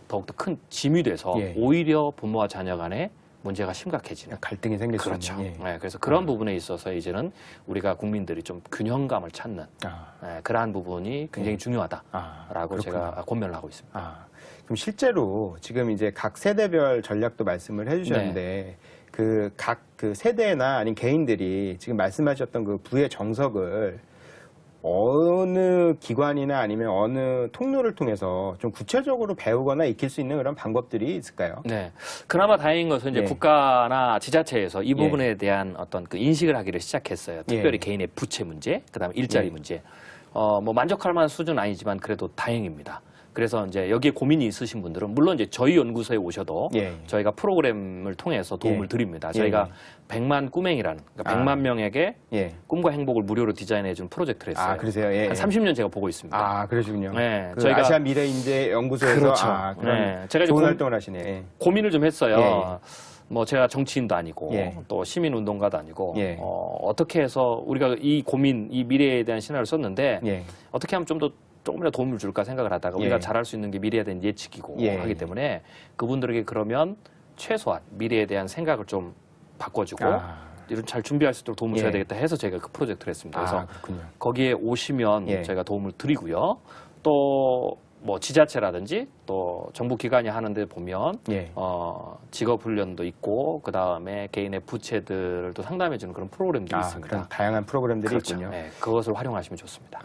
C: 더욱더 큰 짐이 돼서
B: 예.
C: 오히려 부모와 자녀 간에 문제가 심각해지는.
B: 갈등이 생길 수
C: 그렇죠.
B: 있는. 예.
C: 네, 그래서 그런 부분에 있어서 이제는 우리가 국민들이 좀 균형감을 찾는 그러한 부분이 굉장히 중요하다라고
B: 그렇구나.
C: 제가 권면을 하고 있습니다.
B: 그럼 실제로 지금 이제 각 세대별 전략도 말씀을 해주셨는데 그 각 그 세대나 아니면 개인들이 지금 말씀하셨던 그 부의 정석을 어느 기관이나 아니면 어느 통로를 통해서 좀 구체적으로 배우거나 익힐 수 있는 그런 방법들이 있을까요?
C: 네. 그나마 다행인 것은 이제
B: 예.
C: 국가나 지자체에서 이 부분에 대한 어떤 그 인식을 하기를 시작했어요. 특별히
B: 예.
C: 개인의 부채 문제, 그다음에 일자리
B: 예.
C: 문제. 뭐 만족할 만한 수준은 아니지만 그래도 다행입니다. 그래서 이제 여기에 고민이 있으신 분들은 물론 이제 저희 연구소에 오셔도
B: 예.
C: 저희가 프로그램을 통해서 도움을
B: 예.
C: 드립니다.
B: 예.
C: 저희가 100만 꿈행이라는 그러니까 100만 명에게
B: 예.
C: 꿈과 행복을 무료로 디자인해 준 프로젝트를 했어요.
B: 그러세요? 예.
C: 한 30년 제가 보고 있습니다.
B: 그러시군요.
C: 네,
B: 그
C: 저희가-
B: 아시아 미래인재 연구소에서
C: 그렇죠.
B: 그런
C: 네, 제가 이제
B: 좋은
C: 고-
B: 활동을 하시네. 예.
C: 고민을 좀 했어요.
B: 예.
C: 뭐 제가 정치인도 아니고
B: 예.
C: 또 시민운동가도 아니고
B: 예.
C: 어떻게 해서 우리가 이 고민, 이 미래에 대한 신화를 썼는데
B: 예.
C: 어떻게 하면 조금이라도 도움을 줄까 생각을 하다가
B: 예.
C: 우리가 잘할 수 있는 게 미래에 대한 예측이고
B: 예.
C: 하기 때문에 그분들에게 그러면 최소한 미래에 대한 생각을 좀 바꿔주고 이런 잘 준비할 수 있도록 도움을
B: 예.
C: 줘야 되겠다 해서 제가 그 프로젝트를 했습니다. 그래서
B: 그렇군요.
C: 거기에 오시면
B: 예.
C: 저희가 도움을 드리고요. 또 뭐 지자체라든지 또 정부 기관이 하는데 보면
B: 예.
C: 직업 훈련도 있고 그 다음에 개인의 부채들을 또 상담해주는 그런 프로그램들이 있습니다.
B: 그런 다양한 프로그램들이
C: 그렇죠.
B: 있군요.
C: 네, 그것을 활용하시면 좋습니다.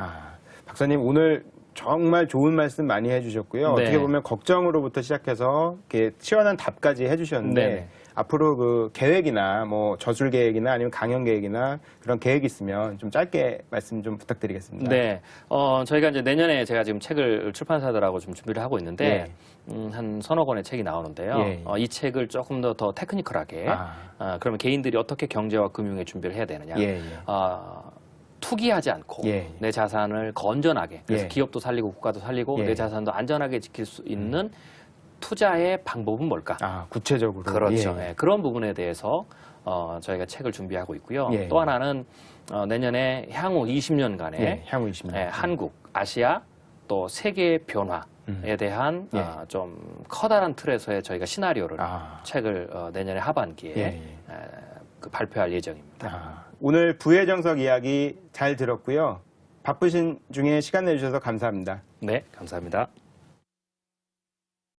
B: 박사님 오늘 정말 좋은 말씀 많이 해주셨고요.
C: 네.
B: 어떻게 보면 걱정으로부터 시작해서 이렇게 시원한 답까지 해주셨는데
C: 네네.
B: 앞으로 그 계획이나 뭐 저술 계획이나 아니면 강연 계획이나 그런 계획 있으면 좀 짧게 말씀 좀 부탁드리겠습니다.
C: 네, 저희가 이제 내년에 제가 지금 책을 출판사들하고 좀 준비를 하고 있는데 한 서너 권의 책이 나오는데요.
B: 예.
C: 이 책을 조금 더 테크니컬하게 그러면 개인들이 어떻게 경제와 금융의 준비를 해야 되느냐.
B: 예, 예.
C: 투기하지 않고
B: 예.
C: 내 자산을 건전하게 그래서
B: 예.
C: 기업도 살리고 국가도 살리고
B: 예.
C: 내 자산도 안전하게 지킬 수 있는 투자의 방법은 뭘까?
B: 구체적으로.
C: 그렇죠.
B: 예.
C: 예, 그런 부분에 대해서 저희가 책을 준비하고 있고요.
B: 예.
C: 또 하나는 내년에 향후 20년간의
B: 예, 향후 20년.
C: 한국, 아시아 또 세계의 변화에 대한
B: 예.
C: 좀 커다란 틀에서의 저희가 시나리오를 책을 내년에 하반기에
B: 예.
C: 발표할 예정입니다.
B: 오늘 부의 정석 이야기 잘 들었고요. 바쁘신 중에 시간 내주셔서 감사합니다.
C: 네, 감사합니다.